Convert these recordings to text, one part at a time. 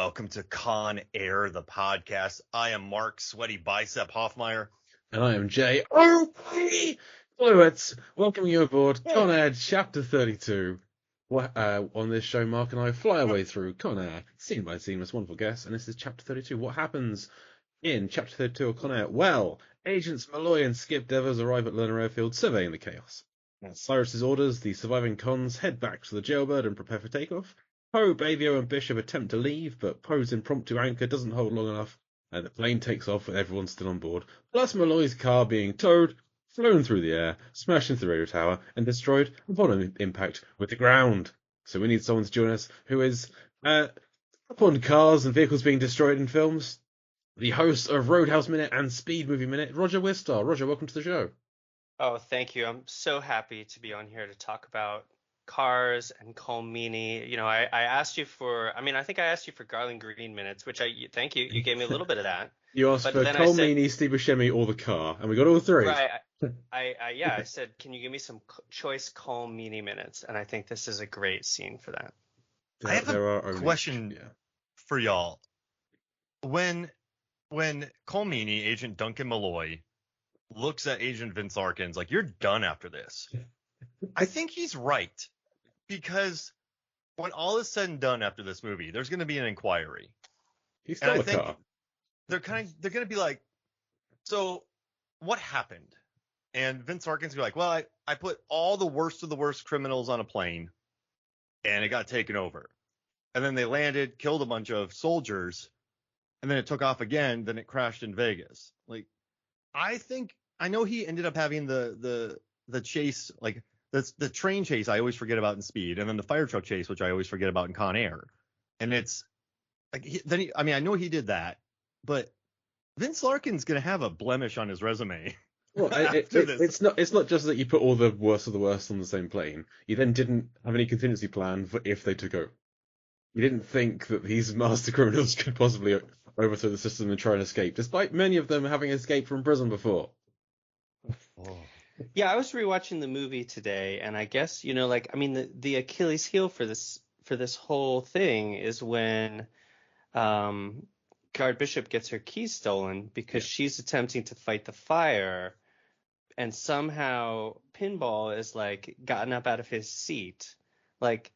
welcome to Con Air, the podcast. I am Mark Sweaty Bicep Hoffmeyer. And I am Jay Fluids, welcoming you aboard Con Air Chapter 32. On this show, Mark and I fly our way through Con Air, scene by scene, with wonderful guests, and this is Chapter 32. What happens in Chapter 32 of Con Air? Well, Agents Malloy and Skip Devers arrive at Lerner Airfield, surveying the chaos. At Cyrus's orders, the surviving Cons head back to the jailbird and prepare for takeoff. Poe, Bavio, and Bishop attempt to leave, but Poe's impromptu anchor doesn't hold long enough, and the plane takes off with everyone still on board, plus Malloy's car being towed, flown through the air, smashed into the radio tower, and destroyed upon impact with the ground. So we need someone to join us who is, upon cars and vehicles being destroyed in films, the host of Roadhouse Minute and Speed Movie Minute, Roger Wistar. Roger, welcome to the show. Oh, thank you. I'm so happy to be on here to talk about cars and Colmini. You know, I asked you for, I think I asked you for Garland Green minutes, which thank you. You gave me a little bit of that. You asked for Colmini, Steve Buscemi, or the car, and we got all three. Right. I said, can you give me some choice Colmini minutes? And I think this is a great scene for that. I have a question for y'all. When Colmini, Agent Duncan Malloy, looks at Agent Vince Larkins like, you're done after this, I think he's right. Because when all is said and done after this movie, there's going to be an inquiry. He's still a car. They're going to be like, so what happened? And Vince Larkins will be like, well, I put all the worst of the worst criminals on a plane, and it got taken over. And then they landed, killed a bunch of soldiers, and then it took off again. Then it crashed in Vegas. Like, I know he ended up having the chase, like the train chase I always forget about in Speed, and then the fire truck chase, which I always forget about in Con Air. And it's like, I know he did that, but Vince Larkin's going to have a blemish on his resume. Well, it's not just that you put all the worst of the worst on the same plane. You then didn't have any contingency plan for if they took over. You didn't think that these master criminals could possibly overthrow the system and try and escape, despite many of them having escaped from prison before. Oh. Yeah, I was rewatching the movie today, and I guess, the Achilles heel for this whole thing is when Guard Bishop gets her keys stolen because she's attempting to fight the fire, and somehow Pinball is like gotten up out of his seat. Like,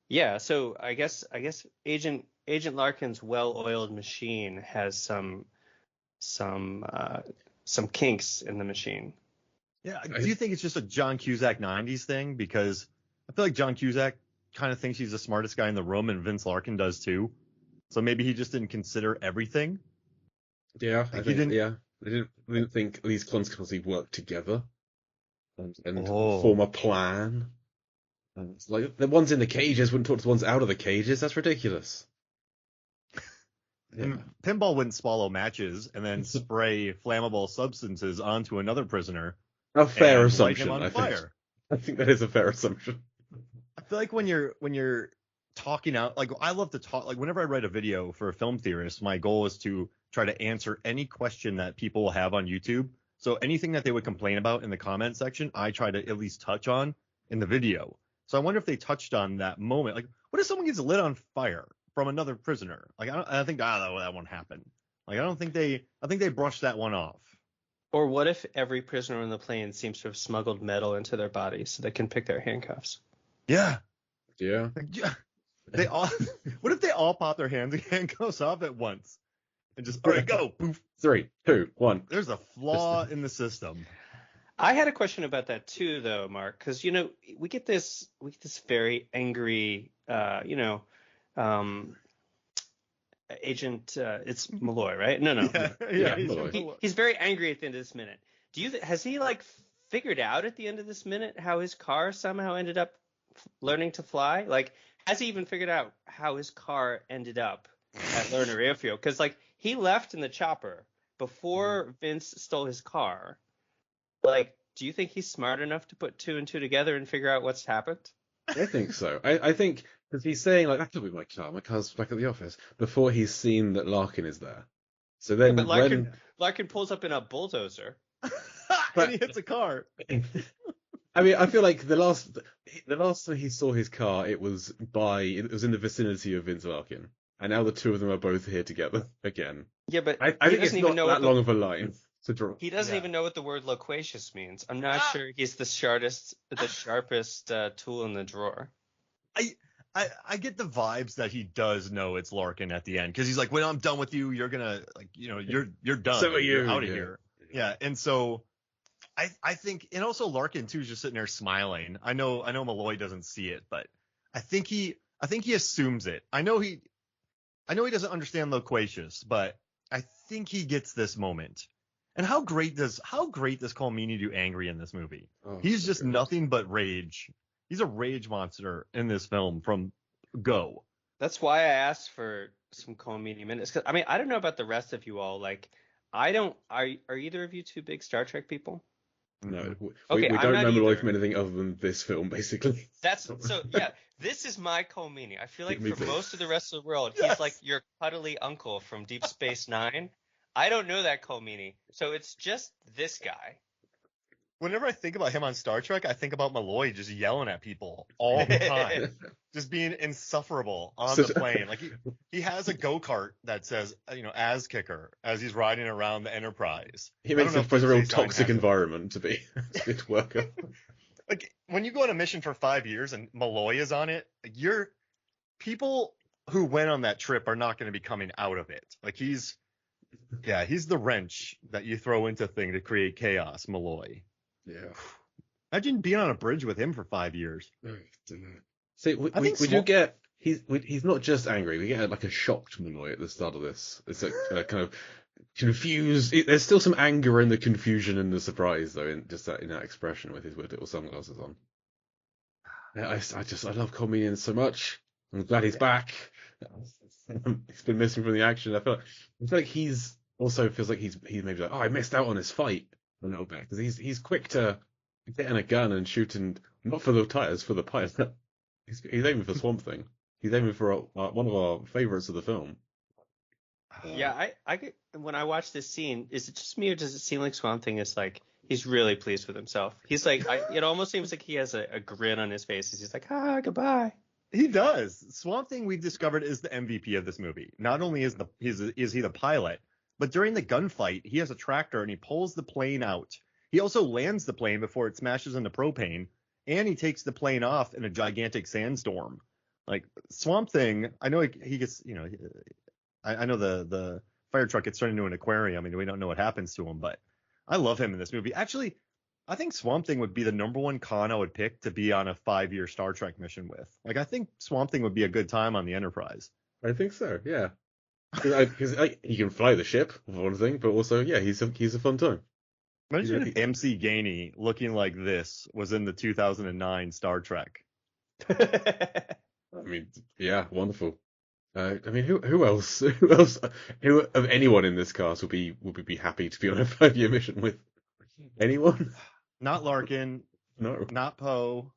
yeah, so I guess Agent Larkin's well-oiled machine has some kinks in the machine. Yeah, do you think it's just a John Cusack 90s thing? Because I feel like John Cusack kind of thinks he's the smartest guy in the room, and Vince Larkin does too. So maybe he just didn't consider everything. Yeah, I think, they didn't think these clones could possibly work together and form a plan. And it's like the ones in the cages wouldn't talk to the ones out of the cages. That's ridiculous. Yeah. And Pinball wouldn't swallow matches and then spray flammable substances onto another prisoner. A fair assumption, I think. I think that is a fair assumption. I feel like when you're talking out, like, I love to talk, like, whenever I write a video for a film theorist, my goal is to try to answer any question that people will have on YouTube. So anything that they would complain about in the comment section, I try to at least touch on in the video. So I wonder if they touched on that moment. Like, what if someone gets lit on fire from another prisoner? Like, I think that won't happen. Like, I think they brushed that one off. Or what if every prisoner on the plane seems to have smuggled metal into their bodies so they can pick their handcuffs? Yeah. Yeah. They all. What if they all pop their handcuffs off at once and just, all right, go. Poof. 3, 2, 1. There's a flaw in the system. I had a question about that too, though, Mark, because we get this very angry, agent. It's Malloy, right? No. Yeah, he's very angry at the end of this minute. Has he figured out at the end of this minute how his car somehow ended up learning to fly? Like, has he even figured out how his car ended up at Lerner Airfield? Because he left in the chopper before Vince stole his car. Like, do you think he's smart enough to put 2 and 2 together and figure out what's happened? I think so. I think because he's saying, like, that could be my car. My car's back at the office, before he's seen that Larkin is there. So then, but Larkin pulls up in a bulldozer, and he hits a car. I feel like the last time he saw his car, it was in the vicinity of Vince Larkin. and now the two of them are both here together again. Yeah, but I he think it's doesn't even not know that what long of a line to draw. he doesn't Yeah. even know what the word loquacious means. I'm not Ah! sure he's the sharpest tool in the drawer. I get the vibes that he does know it's Larkin at the end, because he's like, when I'm done with you, you're gonna, like, you're done. So are You're you, out of yeah. here. Yeah. And so I think, and also Larkin too is just sitting there smiling. I know Malloy doesn't see it, but I think he assumes it. I know he doesn't understand loquacious, but I think he gets this moment. And how great does Colmini do angry in this movie? Oh, He's so just good. nothing but rage. He's a rage monster in this film from go. That's why I asked for some Comedy minutes. 'Cause, I mean, I don't know about the rest of you all. Like, I don't. Are either of you two big Star Trek people? No, Okay, we I'm don't not know Malloy either. from anything other than this film, basically. That's so. Yeah, this is my Comedy. I feel like Me for too. most of the rest of the world, Yes. he's like your cuddly uncle from Deep Space Nine. I don't know that Comedy, so it's just this guy. Whenever I think about him on Star Trek, I think about Malloy just yelling at people all the time, just being insufferable on So- the plane. Like he has a go-kart that says, as kicker as he's riding around the Enterprise. He I makes don't know it if for a Deep real Space Nine toxic has it. environment to be to work on. Like when you go on a mission for 5 years and Malloy is on it, people who went on that trip are not going to be coming out of it. Like he's the wrench that you throw into thing to create chaos, Malloy. Yeah. Imagine being on a bridge with him for 5 years. See, we I think do get he's not just angry. We get like a shocked Malloy at the start of this. It's a kind of confused. There's still some anger in the confusion and the surprise, though, in that expression with his weird little sunglasses on. Yeah, I love comedians so much. I'm glad he's back. He's been missing from the action. I feel like he's also feels like he's maybe like, oh, I missed out on his fight a little bit, because he's quick to get in a gun and shooting, not for the tires, for the pilot. He's aiming for Swamp Thing. He's aiming for one of our favorites of the film. Yeah, when I watch this scene, is it just me or does it seem like Swamp Thing is like he's really pleased with himself? He's like, it almost seems like he has a grin on his face as he's like, goodbye. He does. Swamp Thing, we've discovered, is the MVP of this movie. Not only is he the pilot, but during the gunfight, he has a tractor and he pulls the plane out. He also lands the plane before it smashes into propane, and he takes the plane off in a gigantic sandstorm. Like Swamp Thing, I know he gets, I know the fire truck gets turned into an aquarium, and we don't know what happens to him, but I love him in this movie. Actually, I think Swamp Thing would be the number one con I would pick to be on a 5-year Star Trek mission with. Like, I think Swamp Thing would be a good time on the Enterprise. I think so, yeah. Because he can fly the ship, for one thing, but also, yeah, he's a fun time. Imagine if MC Gainey, looking like this, was in the 2009 Star Trek. I mean, yeah, wonderful. I mean, who else? Who of anyone in this cast would be happy to be on a 5-year mission with? Anyone? Not Larkin, No. not Poe.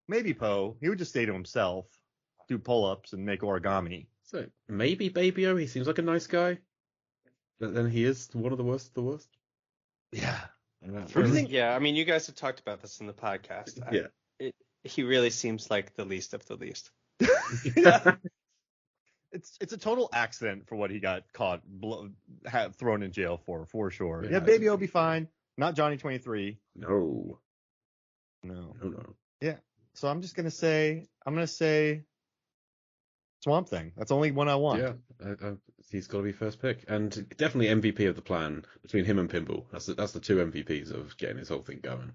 Maybe Poe. He would just stay to himself, do pull-ups, and make origami. So maybe Baby O. He seems like a nice guy, but then he is one of the worst of the worst. Yeah. What do you think? Yeah, I mean, you guys have talked about this in the podcast. Yeah. He really seems like the least of the least. It's a total accident for what he got caught, thrown in jail for sure. Yeah, Yeah, Baby O be fine. Not Johnny 23. No. No. No. Yeah. So I'm gonna say Swamp Thing. That's the only one I want. Yeah, he's got to be first pick, and definitely MVP of the plan between him and Pimble. That's the two MVPs of getting this whole thing going.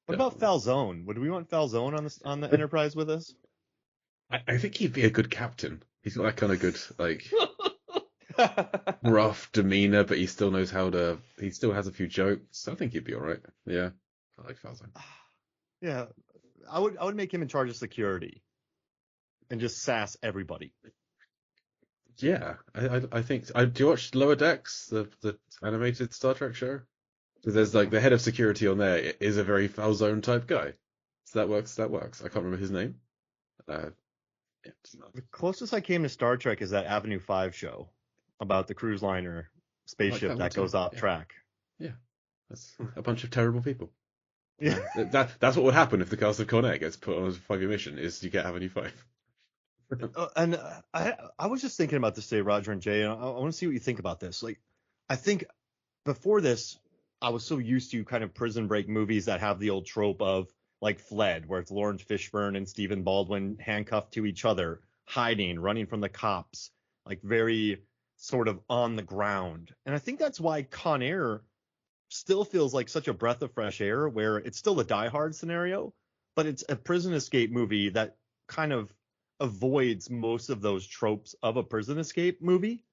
What about Falzone? Would we want Falzone on the Enterprise with us? I think he'd be a good captain. He's got that kind of good, like, rough demeanor, but he still knows he still has a few jokes. I think he'd be all right. Yeah, I like Falzone. Yeah, I would make him in charge of security and just sass everybody. Yeah, I think. Do you watch Lower Decks, the animated Star Trek show? Because there's like the head of security on there is a very Falzone type guy. So that works. I can't remember his name. Yeah. The closest I came to Star Trek is that Avenue 5 show about the cruise liner spaceship that that one too, goes off yeah. track. Yeah, that's a bunch of terrible people. Yeah. That's what would happen if the cast of Con Air gets put on a 5-year mission. Is you get Avenue 5. And I was just thinking about this today, Roger and Jay, and I want to see what you think about this. Like, I think before this, I was so used to kind of prison break movies that have the old trope of like Fled, where it's Lawrence Fishburne and Stephen Baldwin handcuffed to each other, hiding, running from the cops, like very sort of on the ground. And I think that's why Con Air still feels like such a breath of fresh air, where it's still a Die Hard scenario, but it's a prison escape movie that kind of avoids most of those tropes of a prison escape movie.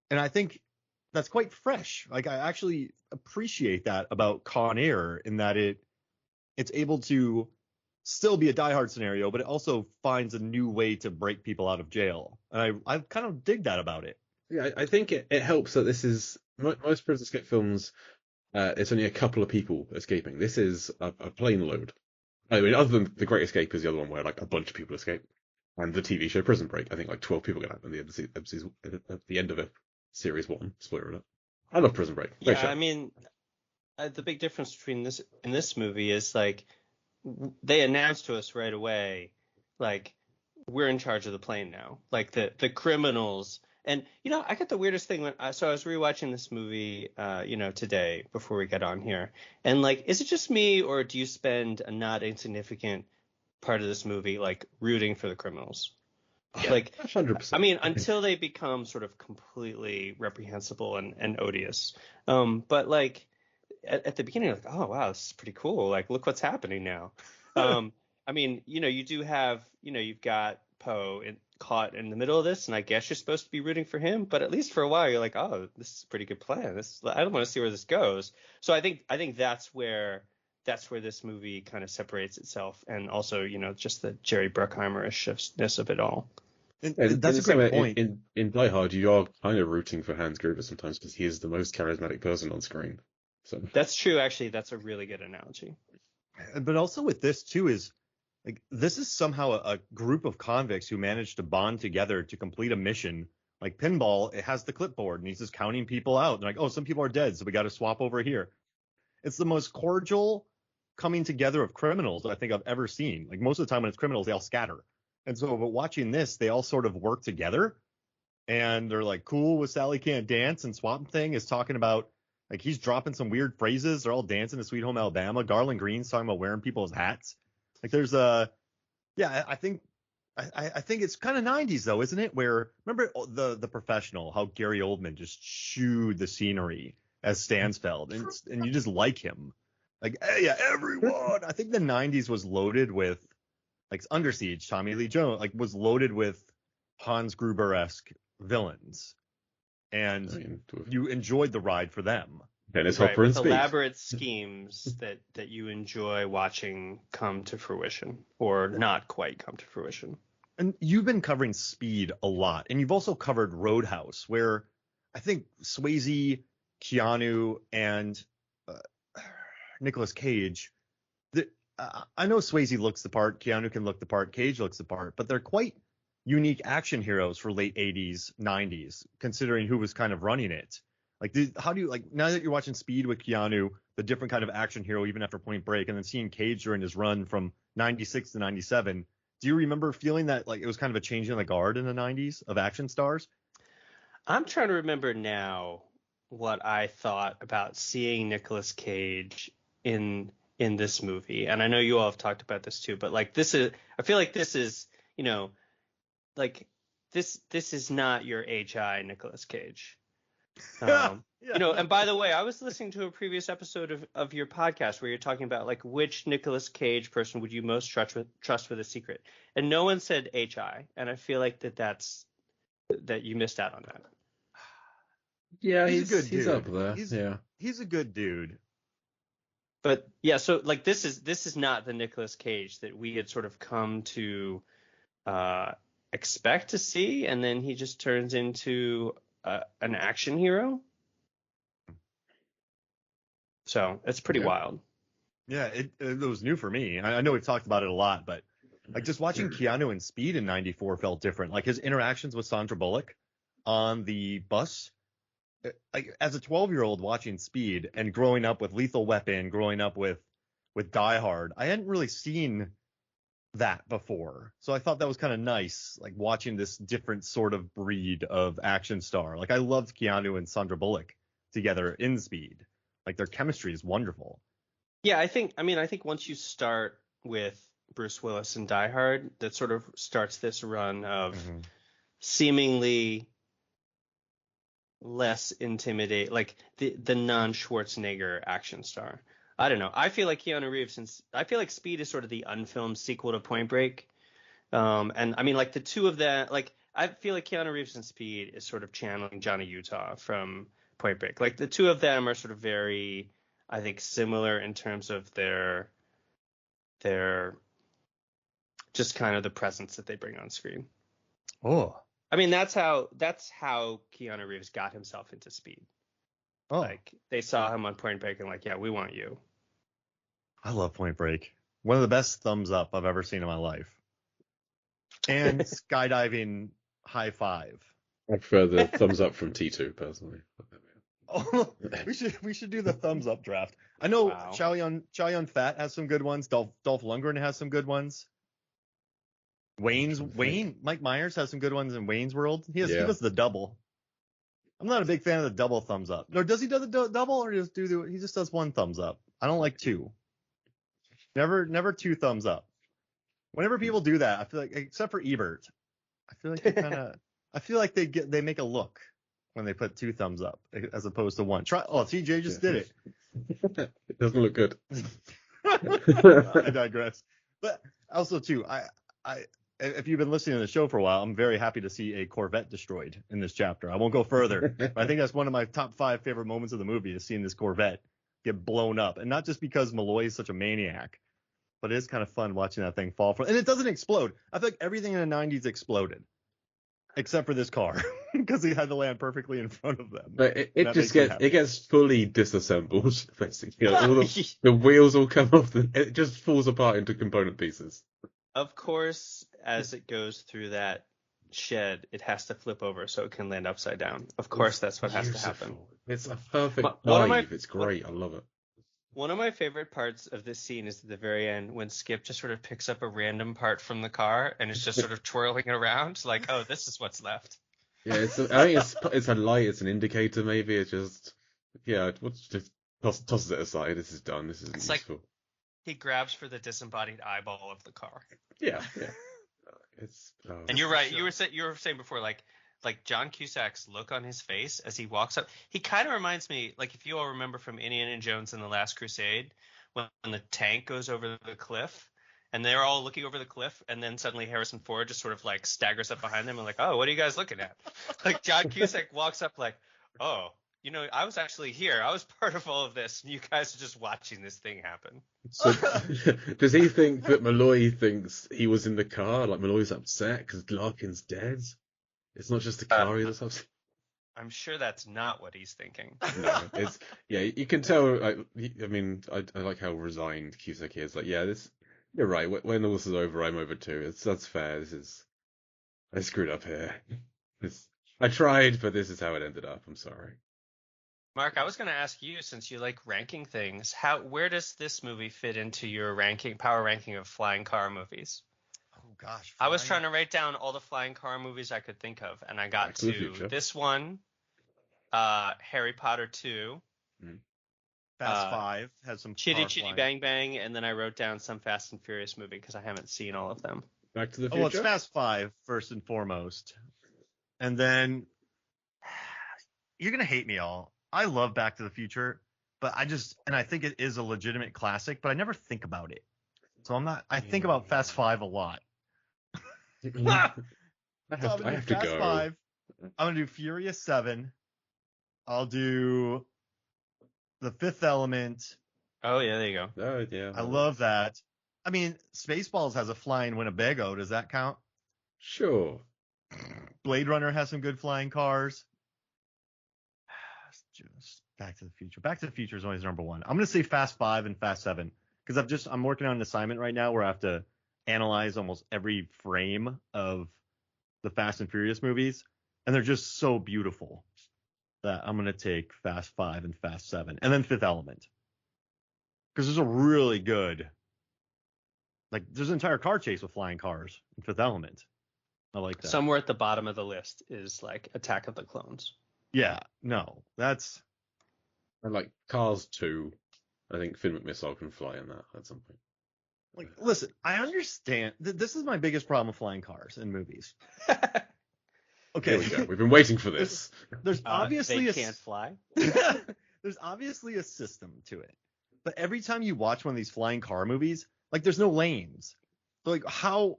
And I think that's quite fresh. Like, I actually appreciate that about Con Air, in that it's able to still be a Die Hard scenario, but it also finds a new way to break people out of jail. And I kind of dig that about it. Yeah, I think it helps that this is most prison escape films. It's only a couple of people escaping. This is a plane load. I mean, other than The Great Escape is the other one where like a bunch of people escape, and the TV show Prison Break, I think like 12 people get out at the end of it, series 1. Spoiler alert. I love Prison Break. Great Yeah, show. I mean, the big difference between this movie is like they announced to us right away, like, we're in charge of the plane now. Like the criminals. And I got the weirdest thing so I was rewatching this movie, today before we get on here. And like, is it just me, or do you spend a not insignificant part of this movie like rooting for the criminals? Yeah, Like, 100%. I mean, until they become sort of completely reprehensible and odious. But like at the beginning, like, oh wow, this is pretty cool. Like, look what's happening now. I mean, you do have, you've got Poe caught in the middle of this, and I guess you're supposed to be rooting for him, but at least for a while you're like, oh, this is a pretty good plan. I don't want to see where this goes. So I think that's where this movie kind of separates itself, and also, just the Jerry Bruckheimer-ishness of it all. And that's a great point. In Die Hard, you are kind of rooting for Hans Gruber sometimes because he is the most charismatic person on screen. So That's true, actually. That's a really good analogy. But also with this too is, like, this is somehow a group of convicts who managed to bond together to complete a mission. Like Pinball, it has the clipboard and he's just counting people out. And like, oh, some people are dead, so we got to swap over here. It's the most cordial coming together of criminals I think I've ever seen. Like, most of the time when it's criminals, they all scatter. And so, but watching this, they all sort of work together, and they're like cool with Sally Can't Dance, and Swamp Thing is talking about, like, he's dropping some weird phrases. They're all dancing to Sweet Home Alabama. Garland Green's talking about wearing people's hats. Like, there's I think it's kind of 90s though, isn't it? Where, remember the Professional, how Gary Oldman just chewed the scenery as Stansfeld, and you just like him. Like, hey, yeah, everyone. I think the 90s was loaded with, like, Under Siege, Tommy Lee Jones, like, was loaded with Hans Gruber-esque villains, and I mean, you enjoyed the ride for them. Dennis Right, Hopper in with space. elaborate schemes that you enjoy watching come to fruition, or not quite come to fruition. And you've been covering Speed a lot, and you've also covered Roadhouse, where I think Swayze, Keanu, and Nicolas Cage. I know Swayze looks the part, Keanu can look the part, Cage looks the part, but they're quite unique action heroes for late 80s, 90s, considering who was kind of running it. Like, how do you, like, now that you're watching Speed with Keanu, the different kind of action hero even after Point Break, and then seeing Cage during his run from 96 to 97, do you remember feeling that, like, it was kind of a change in the guard in the 90s of action stars? I'm trying to remember now what I thought about seeing Nicolas Cage in this movie. And I know you all have talked about this too, but like, I feel like this is, like, this is not your HI Nicolas Cage. Yeah. And by the way, I was listening to a previous episode of your podcast where you're talking about, like, which Nicolas Cage person would you most trust with a secret, and no one said HI, and I feel like that you missed out on that. Yeah, he's a good dude. He's up there. He's a good dude. But yeah, so like, this is not the Nicolas Cage that we had sort of come to expect to see, and then he just turns into an action hero. So it's pretty wild. Yeah, it was new for me. I know we've talked about it a lot, but like, just watching Keanu in Speed in 94 felt different. Like, his interactions with Sandra Bullock on the bus, like, as a 12-year-old watching Speed and growing up with Lethal Weapon, growing up with Die Hard, I hadn't really seen that before. So I thought that was kind of nice, like watching this different sort of breed of action star. Like I loved Keanu and Sandra Bullock together in Speed. Like their chemistry is wonderful. Yeah, I think once you start with Bruce Willis and Die Hard, that sort of starts this run of seemingly less intimidate, like the non-Schwarzenegger action star. I don't know. I feel like Keanu Reeves, I feel like Speed is sort of the unfilmed sequel to Point Break. And I mean, like the two of them, like I feel like Keanu Reeves and Speed is sort of channeling Johnny Utah from Point Break. Like the two of them are sort of very, I think, similar in terms of their just kind of the presence that they bring on screen. Oh. I mean, that's how Keanu Reeves got himself into Speed. Oh. Like they saw him on Point Break and like, yeah, we want you. I love Point Break. One of the best thumbs up I've ever seen in my life. And skydiving high five. I prefer the thumbs up from T2 personally. Oh, we should do the thumbs up draft. I know Wow. Chow Yun Fat has some good ones. Dolph Lundgren has some good ones. Mike Myers has some good ones in Wayne's World. He does the double. I'm not a big fan of the double thumbs up. Or does he do the double, or he just does one thumbs up? I don't like two. Never two thumbs up. Whenever people do that, I feel like, except for Ebert, I feel like they make a look when they put two thumbs up as opposed to one. TJ just did it. It doesn't look good. I digress. But also too, I if you've been listening to the show for a while, I'm very happy to see a Corvette destroyed in this chapter. I won't go further, but I think that's one of my top 5 favorite moments of the movie is seeing this Corvette get blown up, and not just because Malloy is such a maniac, but it is kind of fun watching that thing fall from. And it doesn't explode. I feel like everything in the 90s exploded, except for this car, because he had to land perfectly in front of them. But it gets fully disassembled, basically. All the wheels all come off, it just falls apart into component pieces. Of course, as it goes through that shed, it has to flip over so it can land upside down. Of course, that's what has to happen. It's a perfect dive. It's great. I love it. One of my favorite parts of this scene is at the very end when Skip just sort of picks up a random part from the car and is just sort of twirling it around, like, oh, this is what's left. Yeah, I think it's a light. It's an indicator, maybe. It's just just tosses it aside. This is done. This isn't useful. Like he grabs for the disembodied eyeball of the car. Yeah. And you're right. You were saying before, like John Cusack's look on his face as he walks up. He kind of reminds me, like if you all remember from Indiana Jones and the Last Crusade, when the tank goes over the cliff, and they're all looking over the cliff, and then suddenly Harrison Ford just sort of like staggers up behind them and like, oh, what are you guys looking at? Like John Cusack walks up like, oh, I was actually here. I was part of all of this, and you guys are just watching this thing happen. So, does he think that Malloy thinks he was in the car? Like Malloy's upset because Larkin's dead? It's not just the car that's upset. I'm sure that's not what he's thinking. No, you can tell. I like how resigned Cusack is. Like, you're right. When all this is over, I'm over too. That's fair. I screwed up here. I tried, but this is how it ended up. I'm sorry. Mark, I was going to ask you, since you like ranking things, where does this movie fit into your power ranking of flying car movies? Oh gosh, I was trying to write down all the flying car movies I could think of, and I got to this one, Harry Potter 2, Fast 5 has some Chitty Chitty Bang Bang, and then I wrote down some Fast and Furious movie because I haven't seen all of them. Back to the Future. Oh, it's Fast 5 first and foremost, and then you're gonna hate me all. I love Back to the Future, but I think it is a legitimate classic, but I never think about it. So I think about Fast 5 a lot. I have to Fast go. 5. I'm going to do Furious 7. I'll do The Fifth Element. Oh, yeah, there you go. Oh, yeah. I love that. I mean, Spaceballs has a flying Winnebago. Does that count? Sure. Blade Runner has some good flying cars. Just Back to the Future. Back to the Future is always number one. I'm going to say Fast 5 and Fast 7 because I'm working on an assignment right now where I have to analyze almost every frame of the Fast and Furious movies, and they're just so beautiful that I'm going to take Fast 5 and Fast 7 and then Fifth Element because there's a really good Like there's an entire car chase with flying cars in Fifth Element. I like that. Somewhere at the bottom of the list is like Attack of the Clones. Yeah, no, that's And like Cars 2, I think Finn McMissile can fly in that at some point. like, listen, I understand. This is my biggest problem with flying cars in movies. Okay, Here we go. We've been waiting for this. there's obviously they can't fly. there's obviously a system to it, but every time you watch one of these flying car movies, like there's no lanes. So like how,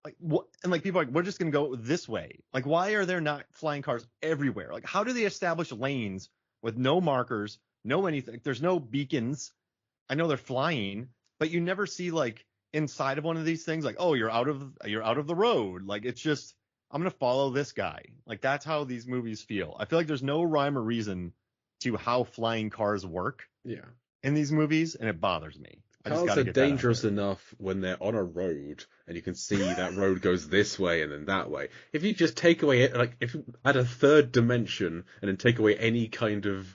like what, and like people are like we're just gonna go this way. Like why are there not flying cars everywhere? Like how do they establish lanes with no markers, no anything? There's no beacons. I know they're flying, but you never see like inside of one of these things like, oh, you're out of the road. Like it's just I'm gonna follow this guy. Like that's how these movies feel. I feel like there's no rhyme or reason to how flying cars work Yeah. in these movies, and it bothers me. I just Cars gotta are get that out dangerous there. enough when they're on a road and you can see that road goes this way and then that way. If you just take away it, like if you add a third dimension and then take away any kind of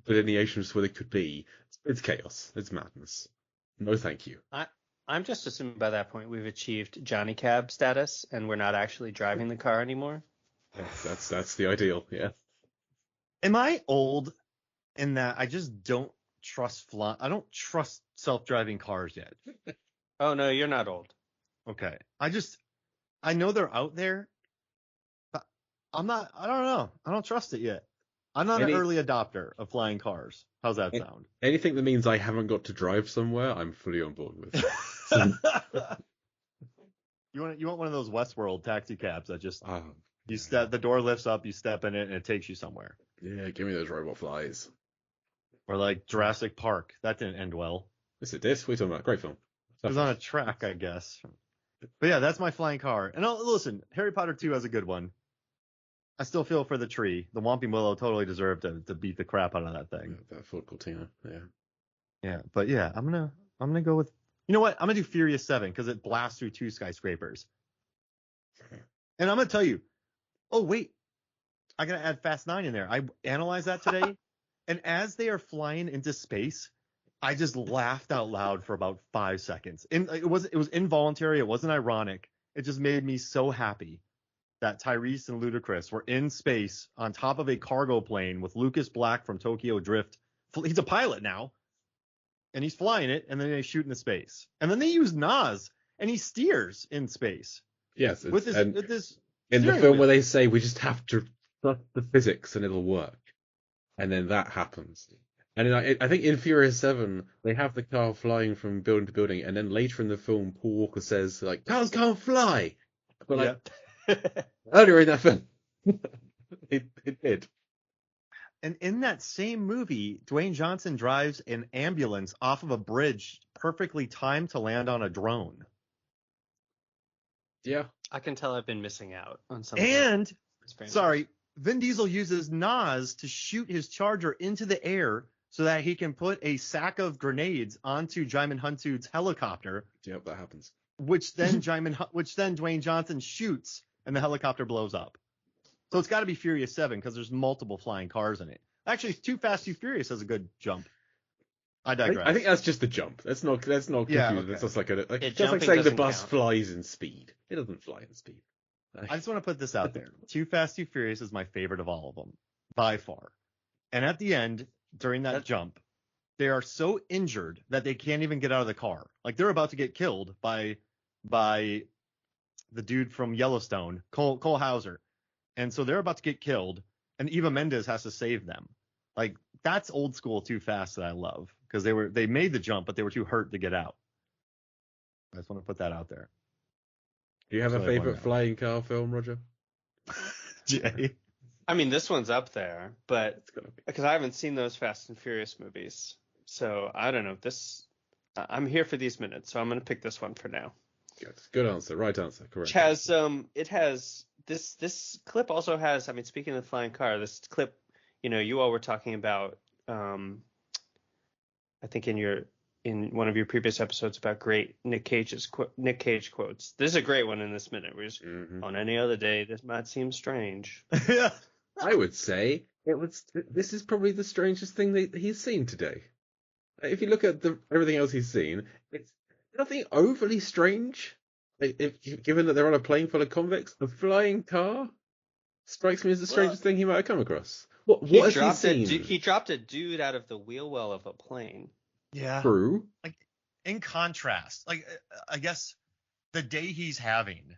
delineations where they could be, it's chaos. It's madness. No, thank you. I'm just assuming by that point we've achieved Johnny Cab status and we're not actually driving the car anymore. Yes, that's the ideal. Yeah. Am I old in that I just don't trust I don't trust self-driving cars yet. Oh no, you're not old. Okay. I know they're out there, but I don't know. I don't trust it yet. I'm not an early adopter of flying cars. How's that sound? Anything that means I haven't got to drive somewhere, I'm fully on board with. You want one of those Westworld taxi cabs that just You step, the door lifts up, you step in it, and it takes you somewhere. Yeah, give me those robot flies. Or like Jurassic Park. That didn't end well. Yes, it did. What are you talking about? Great film. It was on a track, I guess. But yeah, that's my flying car. And listen, Harry Potter 2 has a good one. I still feel for the tree. The Whomping Willow totally deserved to beat the crap out of that thing. Yeah, that Ford Cortina. Yeah. Yeah, but yeah, I'm gonna go with. You know what? I'm gonna do Furious 7 because it blasts through 2 skyscrapers. And I'm gonna tell you. Oh wait, I gotta add Fast 9 in there. I analyzed that today, and as they are flying into space, I just laughed out loud for about 5 seconds. And it was involuntary. It wasn't ironic. It just made me so happy that Tyrese and Ludacris were in space on top of a cargo plane with Lucas Black from Tokyo Drift. He's a pilot now, and he's flying it, and then they shoot into space. And then they use Nas, and he steers in space. Yes, with this in the steering film wheel. where they say we just have to trust the physics and it'll work, and then that happens. And then I think in Furious 7 they have the car flying from building to building, and then later in the film Paul Walker says like cars can't fly, but like earlier in that film it did. And in that same movie, Dwayne Johnson drives an ambulance off of a bridge perfectly timed to land on a drone. Yeah. I can tell I've been missing out on something. And, sorry, Vin Diesel uses Nas to shoot his Charger into the air so that he can put a sack of grenades onto Jaimin Hunsu's helicopter. Yep, that happens. Which then Dwayne Johnson shoots and the helicopter blows up. So it's got to be Furious 7 because there's multiple flying cars in it. Actually, Too Fast, Too Furious has a good jump. I digress. I think that's just a jump. That's not confusing. Yeah, okay. That's just like just like jumping saying the doesn't bus count. flies in speed. It doesn't fly in speed. I just want to put this out there. Too Fast, Too Furious is my favorite of all of them, by far. And at the end, during that jump, they are so injured that they can't even get out of the car. Like they're about to get killed by the dude from Yellowstone, Cole Hauser. And so they're about to get killed, and Eva Mendes has to save them. Like that's old school Too Fast that I love because they made the jump, but they were too hurt to get out. I just want to put that out there. Do you have a favorite flying car film, Roger? Jay? I mean, this one's up there, but because I haven't seen those Fast and Furious movies, so I don't know. I'm here for these minutes, so I'm going to pick this one for now. Good answer. Right answer. Correct. It has this clip also has. I mean, speaking of the flying car, this clip, you all were talking about. I think in one of your previous episodes about great Nick Cage quotes. This is a great one in this minute. On any other day, this might seem strange. Yeah. I would say this is probably the strangest thing that he's seen today. If you look at everything else he's seen, nothing overly strange. Given that they're on a plane full of convicts, a flying car strikes me as the Well, strangest thing he might have come across. What He has he dropped seen? he dropped a dude out of the wheel well of a plane. yeah. True. Like in contrast, like I guess the day he's having,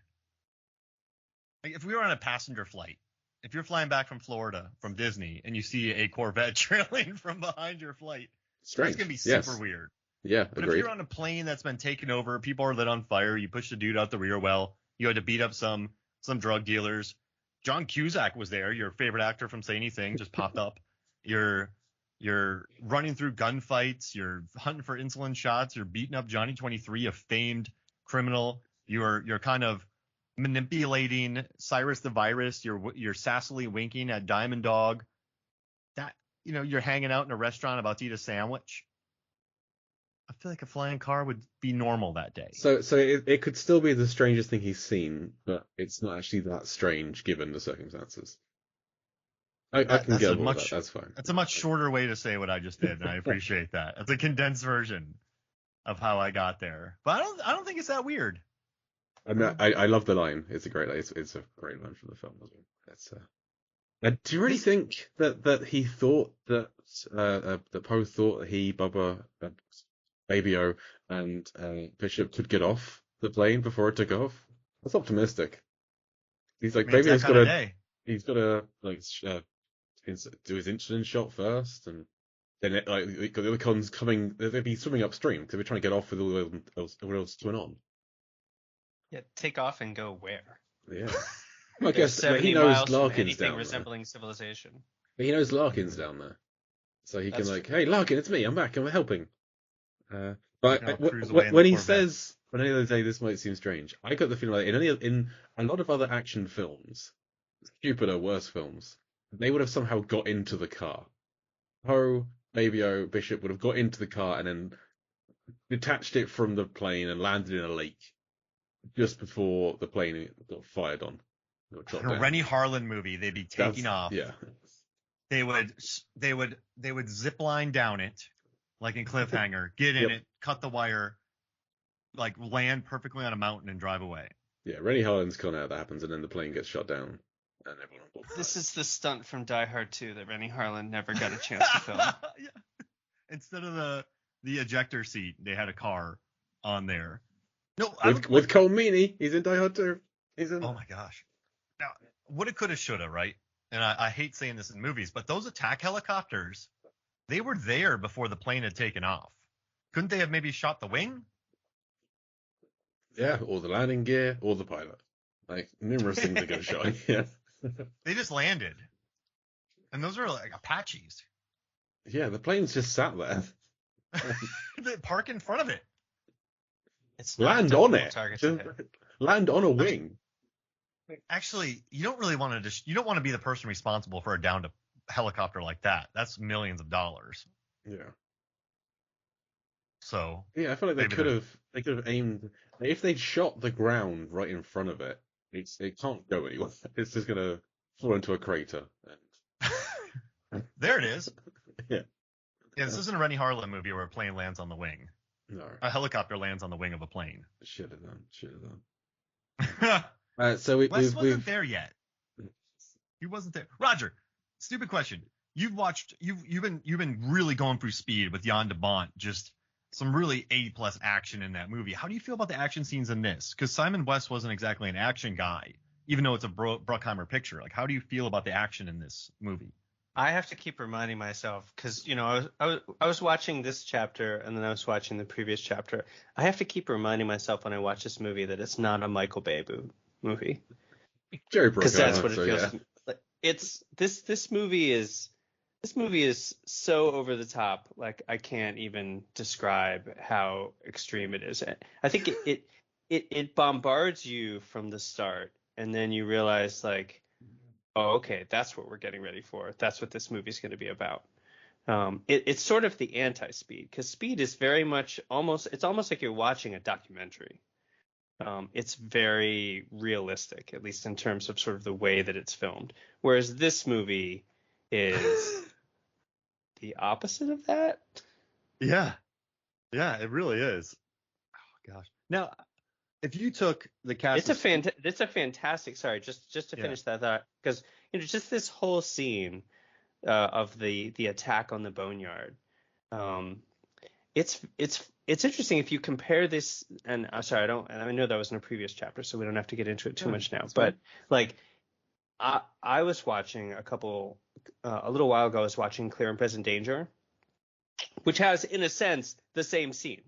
like if we were on a passenger flight, if you're flying back from Florida from Disney and you see a Corvette trailing from behind your flight, that's Strange. gonna be super Yes. weird. Yeah, But if agreed. you're on a plane that's been taken over, people are lit on fire, you push the dude out the rear well, you had to beat up some drug dealers. John Cusack was there, your favorite actor from Say Anything, just popped up. You're running through gunfights, you're hunting for insulin shots, you're beating up Johnny 23, a famed criminal. You're kind of manipulating Cyrus the Virus. You're sassily winking at Diamond Dog. That you're hanging out in a restaurant about to eat a sandwich. I feel like a flying car would be normal that day. So it could still be the strangest thing he's seen, but it's not actually that strange given the circumstances. I can That's get a on board with much that. That's fine. that's a much shorter way to say what I just did, and I appreciate that. It's a condensed version of how I got there. But I don't think it's that weird. I love the line. It's a great. It's a great line from the film as well. It's do you really His, think that he thought that Poe thought that he, Bubba, Baby O, and Bishop could get off the plane before it took off? That's optimistic. He's like, I mean, it's Baby that O's kind of day. he's got to like do his insulin shot first, and then the other cons coming. They'd be swimming upstream because they're trying to get off with all else going on. Yeah, take off and go where? Yeah. Well, I They're guess but 70 he knows miles from Larkin's anything down there. resembling civilization. But he knows Larkin's down there, so he can That's like, hey, Larkin, it's me. I'm back. I'm helping. I'll cruise away in When the he Corvette. says, when any other day this might seem strange, I got the feeling like in a lot of other action films, stupider, worse films, they would have somehow got into the car. Poe, Baby O, Bishop would have got into the car and then detached it from the plane and landed in a lake just before the plane got fired on. Got shot In a down. Rennie Harlan movie, they'd be taking off. Yeah. They would zip line down it, like in Cliffhanger, get in Yep. it, cut the wire, like land perfectly on a mountain and drive away. Yeah, Rennie Harlan's con out that happens, and then the plane gets shot down, and everyone. This is the stunt from Die Hard 2 that Rennie Harlan never got a chance to film. Yeah. Instead of the ejector seat, they had a car on there. No, with Cole Meany, he's in Die Hard 2. He's in. Oh my gosh. Now, woulda, coulda, shoulda, right? And I hate saying this in movies, but those attack helicopters, they were there before the plane had taken off. Couldn't they have maybe shot the wing? Yeah, or the landing gear, or the pilot. Like numerous things that get shot. Yeah. They just landed. And those are like Apaches. Yeah, the plane's just sat there. They park in front of it. It's not a Land on difficult it. target to Just hit. land on a wing. Actually, you don't really want to you don't want to be the person responsible for a downed helicopter like that. That's millions of dollars. Yeah. So Yeah, I feel like Maybe they could have aimed if they'd shot the ground right in front of it. It can't go anywhere. It's just gonna fall into a crater. there it is. Yeah. Yeah, this isn't a Rennie Harlan movie where a plane lands on the wing. No, A helicopter lands on the wing of a plane. should have done. Should have done. So Wes we've wasn't there yet. He wasn't there. Roger, stupid question. You've been really going through Speed with Jan de Bont, just some really A+ action in that movie. How do you feel about the action scenes in this? Because Simon West wasn't exactly an action guy, even though it's a Bruckheimer picture. Like, how do you feel about the action in this movie? I have to keep reminding myself because I was watching this chapter and then I was watching the previous chapter. I have to keep reminding myself when I watch this movie that it's not a Michael Bay movie Jerry because that's what it so, feels. yeah. To me. Like, it's this movie is so over the top. Like I can't even describe how extreme it is. I think it bombards you from the start and then you realize like, oh, okay, that's what we're getting ready for. That's what this movie's going to be about. It's sort of the anti-Speed because Speed is very much it's almost like you're watching a documentary. It's very realistic, at least in terms of sort of the way that it's filmed. Whereas this movie is the opposite of that. Yeah, it really is. gosh. Now, if you took the cast, It's a fantastic. Sorry, just to finish that thought, because just this whole scene of the attack on the boneyard. It's interesting if you compare this, and I'm sorry, I know that was in a previous chapter, so we don't have to get into it too much now. But like, I was watching a little while ago. I was watching Clear and Present Danger, which has, in a sense, the same scene.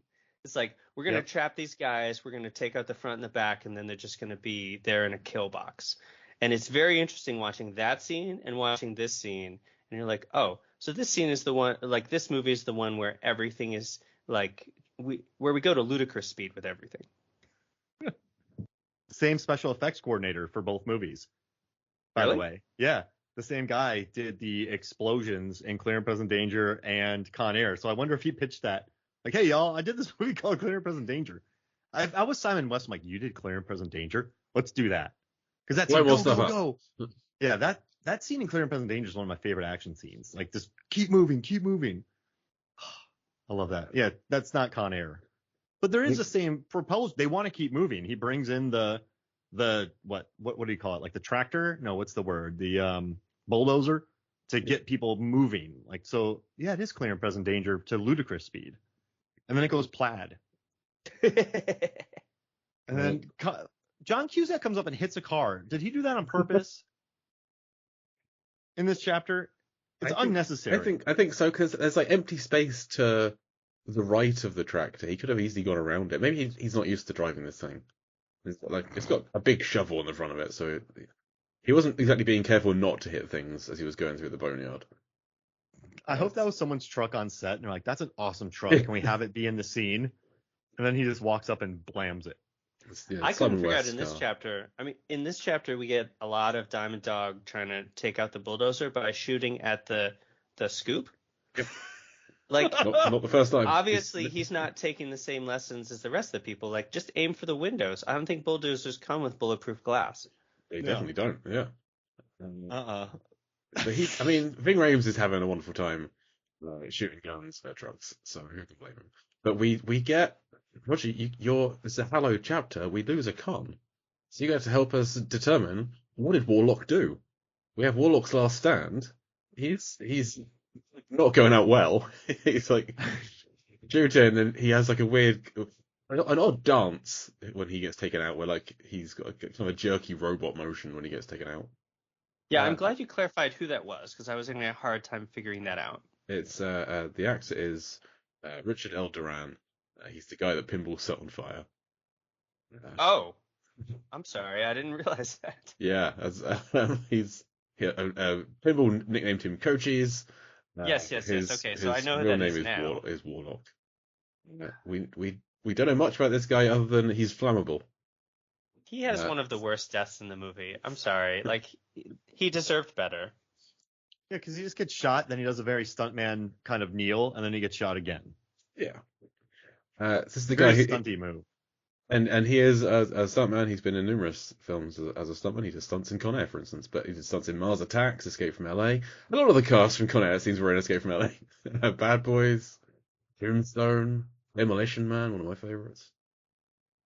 It's like, we're gonna trap these guys, we're gonna take out the front and the back, and then they're just gonna be there in a kill box. And it's very interesting watching that scene and watching this scene, and you're like, oh, so this scene is the one, like this movie is the one where everything is like where we go to ludicrous speed with everything. Same special effects coordinator for both movies, by Really? the way. Yeah, the same guy did the explosions in Clear and Present Danger and Con Air. So I wonder if he pitched that. Like, hey, y'all, I did this movie called Clear and Present Danger. I was Simon West. I'm like, you did Clear and Present Danger? Let's do that. Because that's go. Yeah, that scene in Clear and Present Danger is one of my favorite action scenes. Like, just keep moving. I love that. Yeah, that's not Con Air. But there is the same propulsion. They want to keep moving. He brings in the what do you call it? Like the tractor? No, what's the word? The bulldozer to get people moving. Like, so yeah, it is Clear and Present Danger to ludicrous speed. And then it goes plaid. And then John Cusack comes up and hits a car. Did he do that on purpose? In this chapter? It's unnecessary. I think so, because there's like empty space to the right of the tractor. He could have easily gone around it. Maybe he's not used to driving this thing. It's got a big shovel on the front of it, so he wasn't exactly being careful not to hit things as he was going through the boneyard. I hope that was someone's truck on set, and they're like, "That's an awesome truck. Can we have it be in the scene?" And then he just walks up and blams it. I couldn't figure out in this chapter. I mean, in this chapter, we get a lot of Diamond Dog trying to take out the bulldozer by shooting at the scoop. Yep. Like, not the first time. Obviously, he's not taking the same lessons as the rest of the people. Like, just aim for the windows. I don't think bulldozers come with bulletproof glass. They definitely don't. Yeah. But Ving Rhames is having a wonderful time shooting guns at trucks, so who can blame him? But we get Roger, it's a hallowed chapter. We lose a con, so you get to help us determine what did Warlock do. We have Warlock's last stand. He's not going out well. He's like shooting, and he has like an odd dance when he gets taken out, where like he's got kind of a jerky robot motion when he gets taken out. Yeah, I'm glad you clarified who that was, because I was having a hard time figuring that out. It's the actor is Richard L. Duran. He's the guy that Pinball set on fire. Oh, I'm sorry, I didn't realize that. Yeah, Pinball nicknamed him Coaches. Yes. Okay, so I know who that is now. Is Warlock. We don't know much about this guy other than he's flammable. He has one of the worst deaths in the movie. I'm sorry, like he deserved better. Yeah, because he just gets shot, then he does a very stuntman kind of kneel, and then he gets shot again. Yeah. This is the guy who stunty move. And he is a stuntman. He's been in numerous films as a stuntman. He does stunts in Con Air, for instance, but he did stunts in Mars Attacks, Escape from LA. A lot of the cast from Con Air seems we're in Escape from LA. Bad Boys, Tombstone, Demolition Man, one of my favorites.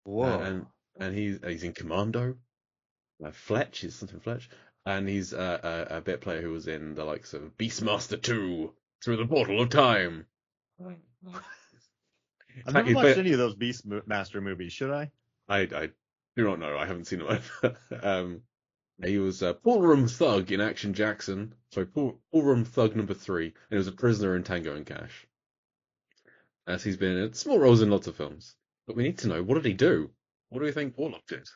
Whoa. And he's in Commando. Fletch is something Fletch, and he's a bit player who was in the likes of Beastmaster 2, Through the Portal of Time. I've never watched any of those Beastmaster movies. Should I? I do not know. I haven't seen them. He was Ballroom Thug in Action Jackson. Sorry, Ballroom Thug number 3, and he was a prisoner in Tango and Cash. As he's been in small roles in lots of films. But we need to know, what did he do? What do we think Warlock did?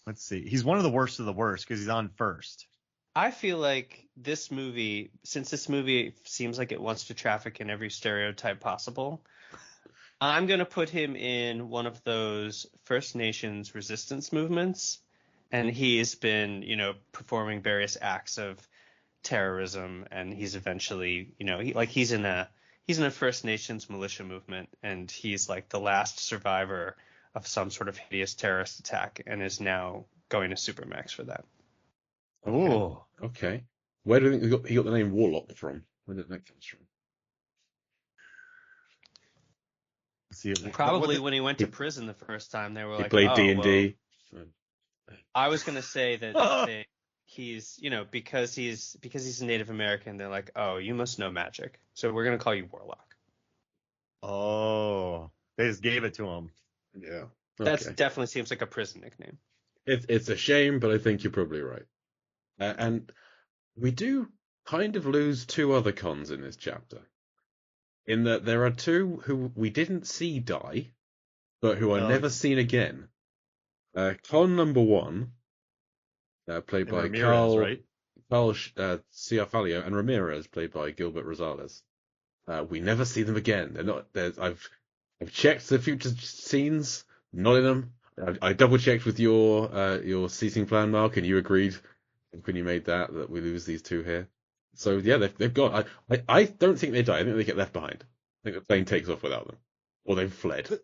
Let's see. He's one of the worst of the worst because he's on first. I feel like this movie, since this movie seems like it wants to traffic in every stereotype possible, I'm going to put him in one of those First Nations resistance movements. And he's been, performing various acts of terrorism, and he's eventually, he's in a First Nations militia movement, and he's like the last survivor of some sort of hideous terrorist attack, and is now going to Supermax for that. Oh, okay. Where do you think he got the name Warlock from? Where did that come from? see. Probably when he went to prison the first time, they were He like, played "Oh, D&D. well." I was gonna say that he's, because he's a Native American, they're like, "Oh, you must know magic, so we're gonna call you Warlock." Oh, they just gave it to him. Yeah. That Okay. definitely seems like a prison nickname. It's a shame, but I think you're probably right. And we do kind of lose two other cons in this chapter. In that there are two who we didn't see die, but who are Oh, never seen again. Con number one, played and by Ramirez, right? Carl Ciarfalio, and Ramirez, played by Gilbert Rosales. We never see them again. They're not. I've checked the future scenes, not in them. I double checked with your seating plan, Mark, and you agreed when you made that we lose these two here. So yeah, they've got. I don't think they die. I think they get left behind. I think the plane takes off without them, or they've fled.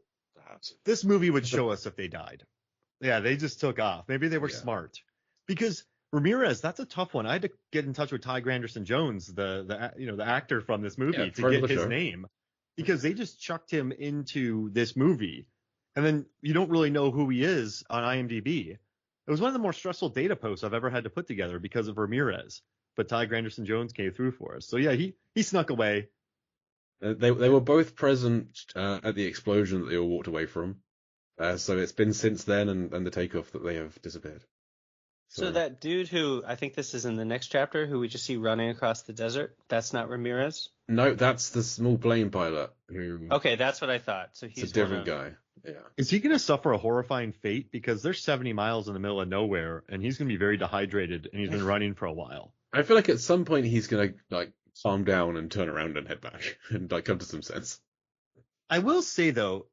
This movie would show us if they died. Yeah, they just took off. Maybe they were smart. Because Ramirez, that's a tough one. I had to get in touch with Ty Granderson Jones, the actor from this movie, to get his name, because they just chucked him into this movie, and then you don't really know who he is on IMDb. It was one of the more stressful data posts I've ever had to put together because of Ramirez. But Ty Granderson Jones came through for us. So yeah, he snuck away. They were both present at the explosion that they all walked away from. So it's been since then and the takeoff that they have disappeared. So that dude who, I think this is in the next chapter, who we just see running across the desert, that's not Ramirez? No, that's the small plane pilot who. Okay, that's what I thought. So he's a different guy. Yeah. Is he going to suffer a horrifying fate? Because there's 70 miles in the middle of nowhere, and he's going to be very dehydrated, and he's been running for a while. I feel like at some point he's going to calm down and turn around and head back and come to some sense. I will say though,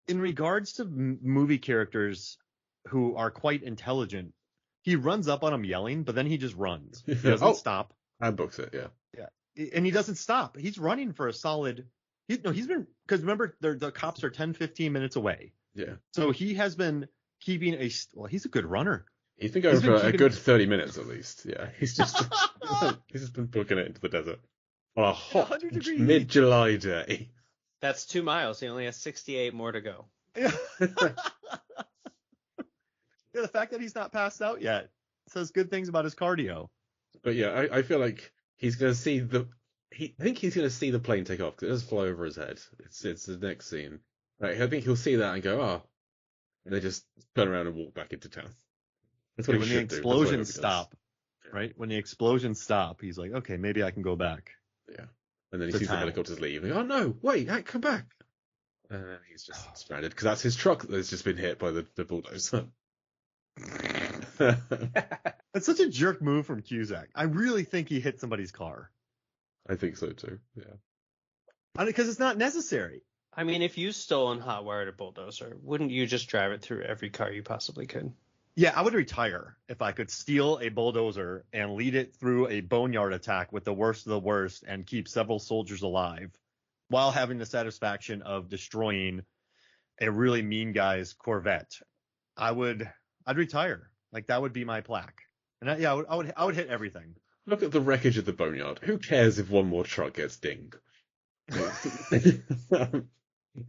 in regards to movie characters who are quite intelligent, he runs up on him yelling, but then he just runs. He doesn't stop. I books it, yeah. Yeah, and he doesn't stop. He's running for a solid. He's been, because remember the cops are 10, 15 minutes away. Yeah. So he has been keeping he's a good runner. He's been going for a good 30 minutes at least. Yeah. He's just been booking it into the desert on a hot mid-July day. That's 2 miles. He only has 68 more to go. Yeah. Yeah, the fact that he's not passed out yet says good things about his cardio. But yeah, I feel like he's going to see I think he's going to see the plane take off because it does fly over his head. It's the next scene. Right, I think he'll see that and go, oh, and they just turn around and walk back into town. That's what when the explosions stop, right? When the explosions stop, he's like, okay, maybe I can go back. Yeah. And then he sees the helicopters leave. And, oh no, wait, come back. And then he's just stranded because that's his truck that's just been hit by the bulldozer. That's such a jerk move from Cusack. I really think he hit somebody's car. I think so too. Yeah. Because it's not necessary. I mean, if you stole and hot-wired a bulldozer, wouldn't you just drive it through every car you possibly could? Yeah, I would retire if I could steal a bulldozer and lead it through a boneyard attack with the worst of the worst and keep several soldiers alive while having the satisfaction of destroying a really mean guy's Corvette. I'd retire. Like, that would be my plaque. And I would hit everything. Look at the wreckage of the boneyard. Who cares if one more truck gets dinged?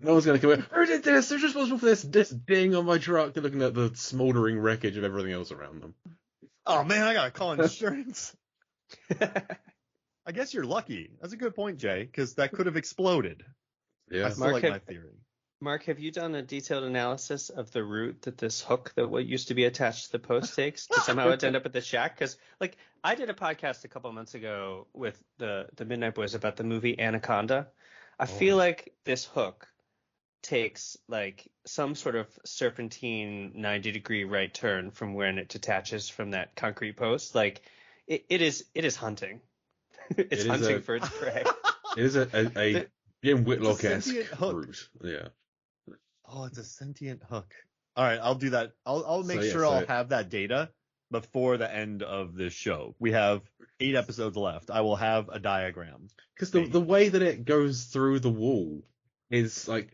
No one's going to come in. Who did this? They're just responsible for this ding on my truck. They're looking at the smoldering wreckage of everything else around them. Oh, man, I got to call insurance. I guess you're lucky. That's a good point, Jay, because that could have exploded. Yeah. I still like my theory. Mark, have you done a detailed analysis of the route that this hook that what used to be attached to the post takes to somehow end up at the shack? Because, like, I did a podcast a couple of months ago with the Midnight Boys about the movie Anaconda. I feel like this hook takes, like, some sort of serpentine 90-degree right turn from when it detaches from that concrete post. Like, it is hunting. It's hunting for its prey. It is a Jim Whitlock-esque route. Yeah. Oh, it's a sentient hook. All right, I'll do that. I'll make sure I'll have that data before the end of this show. We have 8 episodes left. I will have a diagram. Because the way that it goes through the wall is like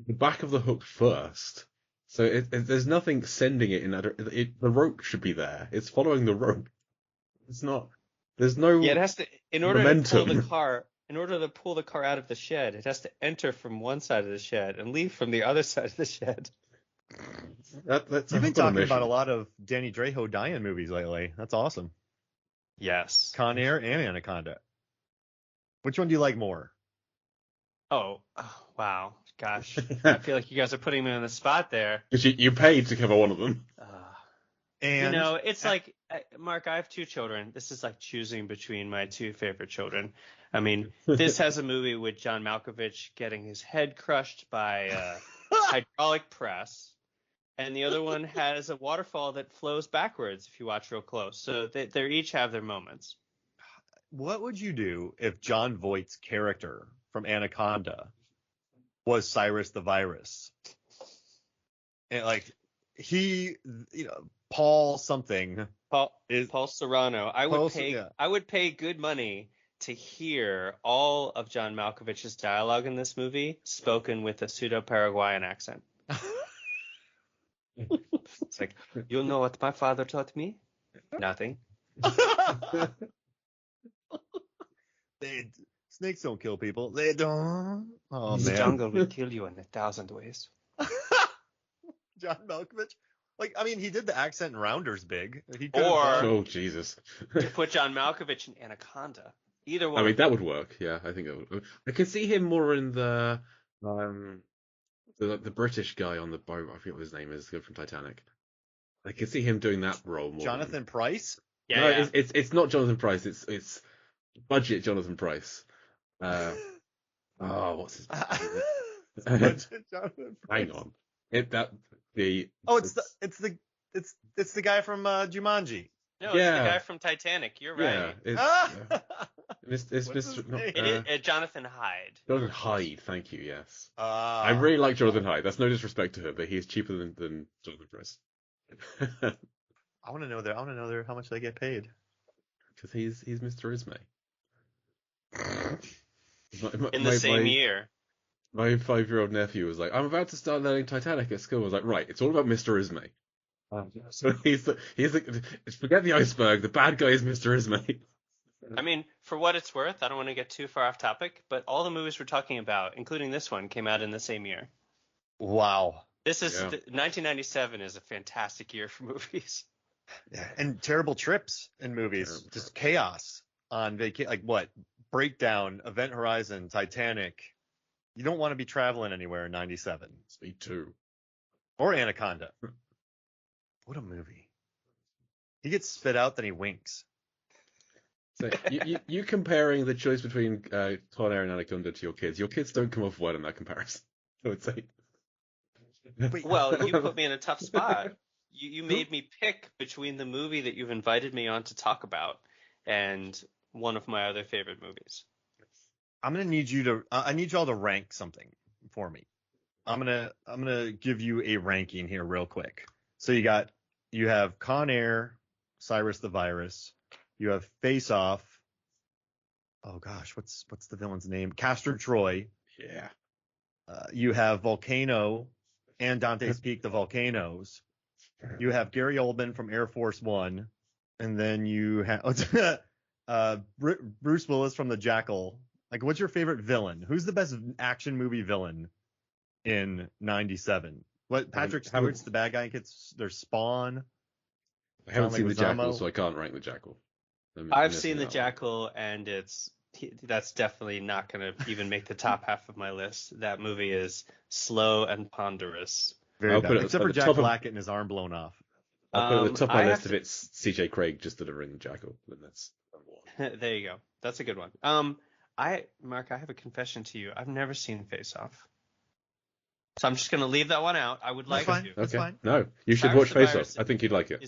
the back of the hook first. So there's nothing sending it in that. The rope should be there. It's following the rope. It's not. There's no. Yeah, it has to. In order to pull the car in order to pull the car out of the shed, it has to enter from one side of the shed and leave from the other side of the shed. That's You've been I've got a talking about mission. a lot of Danny Trejo die-in movies lately. That's awesome. Yes. Con Air and Anaconda. Which one do you like more? Oh, wow. Gosh. I feel like you guys are putting me on the spot there. Because you paid to cover one of them. And It's like, Mark, I have two children. This is like choosing between my two favorite children. I mean, this has a movie with John Malkovich getting his head crushed by a hydraulic press, and the other one has a waterfall that flows backwards if you watch real close. So they each have their moments. what would you do if John Voight's character from Anaconda was Cyrus the Virus? And like Paul something. Paul Serrano. I Yeah. would pay good money to hear all of John Malkovich's dialogue in this movie spoken with a pseudo-Paraguayan accent. It's like, you know what my father taught me? Nothing. Snakes don't kill people. They don't. Oh The man. jungle will kill you in 1,000 ways. John Malkovich. Like, I mean, he did the accent in Rounders big. He could Or- have done. Oh Jesus! To put John Malkovich in Anaconda. Either one. I mean, that would work. Yeah, I think that would. I can see him more in the British guy on the boat. I forget what his name is. The guy from Titanic. I can see him doing that role more. Jonathan Price. Yeah, No, yeah. it's not Jonathan Price. It's budget Jonathan Price. What's his name? Jonathan Price. Hang on. It's the guy from Jumanji. No, Yeah. it's the guy from Titanic. You're right. Yeah, it's What's Mr. his not, name? It is Jonathan Hyde. Jonathan Hyde. Thank you. Yes, I I really like Jonathan Hyde. That's no disrespect to him, but he's cheaper than Jonathan Price. I want to know how much they get paid. Because he's Mr. Ismay. In the same year. My 5-year-old nephew was like, "I'm about to start learning Titanic at school." I was like, "Right, it's all about Mr. Ismay." So he's forget the iceberg. The bad guy is Mr. Ismay. I mean, for what it's worth, I don't want to get too far off topic, but all the movies we're talking about, including this one, came out in the same year. Wow. This is Yeah. 1997 is a fantastic year for movies. And terrible trips in movies. Terrible Just trips. chaos on vacation. Like what? Breakdown, Event Horizon, Titanic. You don't want to be traveling anywhere in 97. Me too. Or Anaconda. What a movie. He gets spit out, then he winks. So you comparing the choice between Con Air and Anaconda to your kids don't come off well in that comparison. I would say. Wait, Well, you put me in a tough spot. You made me pick between the movie that you've invited me on to talk about and one of my other favorite movies. I'm gonna need you to. I need y'all to rank something for me. I'm gonna give you a ranking here real quick. So you have Con Air, Cyrus the Virus. You have Face Off. Oh gosh, what's the villain's name? Castor Troy. Yeah. You have Volcano and Dante's Peak: The Volcanoes. You have Gary Oldman from Air Force One, and then you have Bruce Willis from The Jackal. Like, what's your favorite villain? Who's the best action movie villain in '97? What Patrick Stewart's the bad guy? There's Spawn. I haven't John seen The Jackal, Leguizamo. so I can't rank The Jackal. I've seen The Jackal, and that's definitely not going to even make the top half of my list. That movie is slow and ponderous. Very I'll bad. put it Except at for the Jack top of- Black getting his arm blown off. I'll put at the top of I my have list if it's CJ Craig just delivering The Jackal. Then that's number one. There you go. That's a good one. Mark, I have a confession to you. I've never seen Face Off. So I'm just going to leave that one out. I would That's like fine. to. That's Okay. fine. No, you should Cyrus watch the Face Virus Off. I think you'd like it.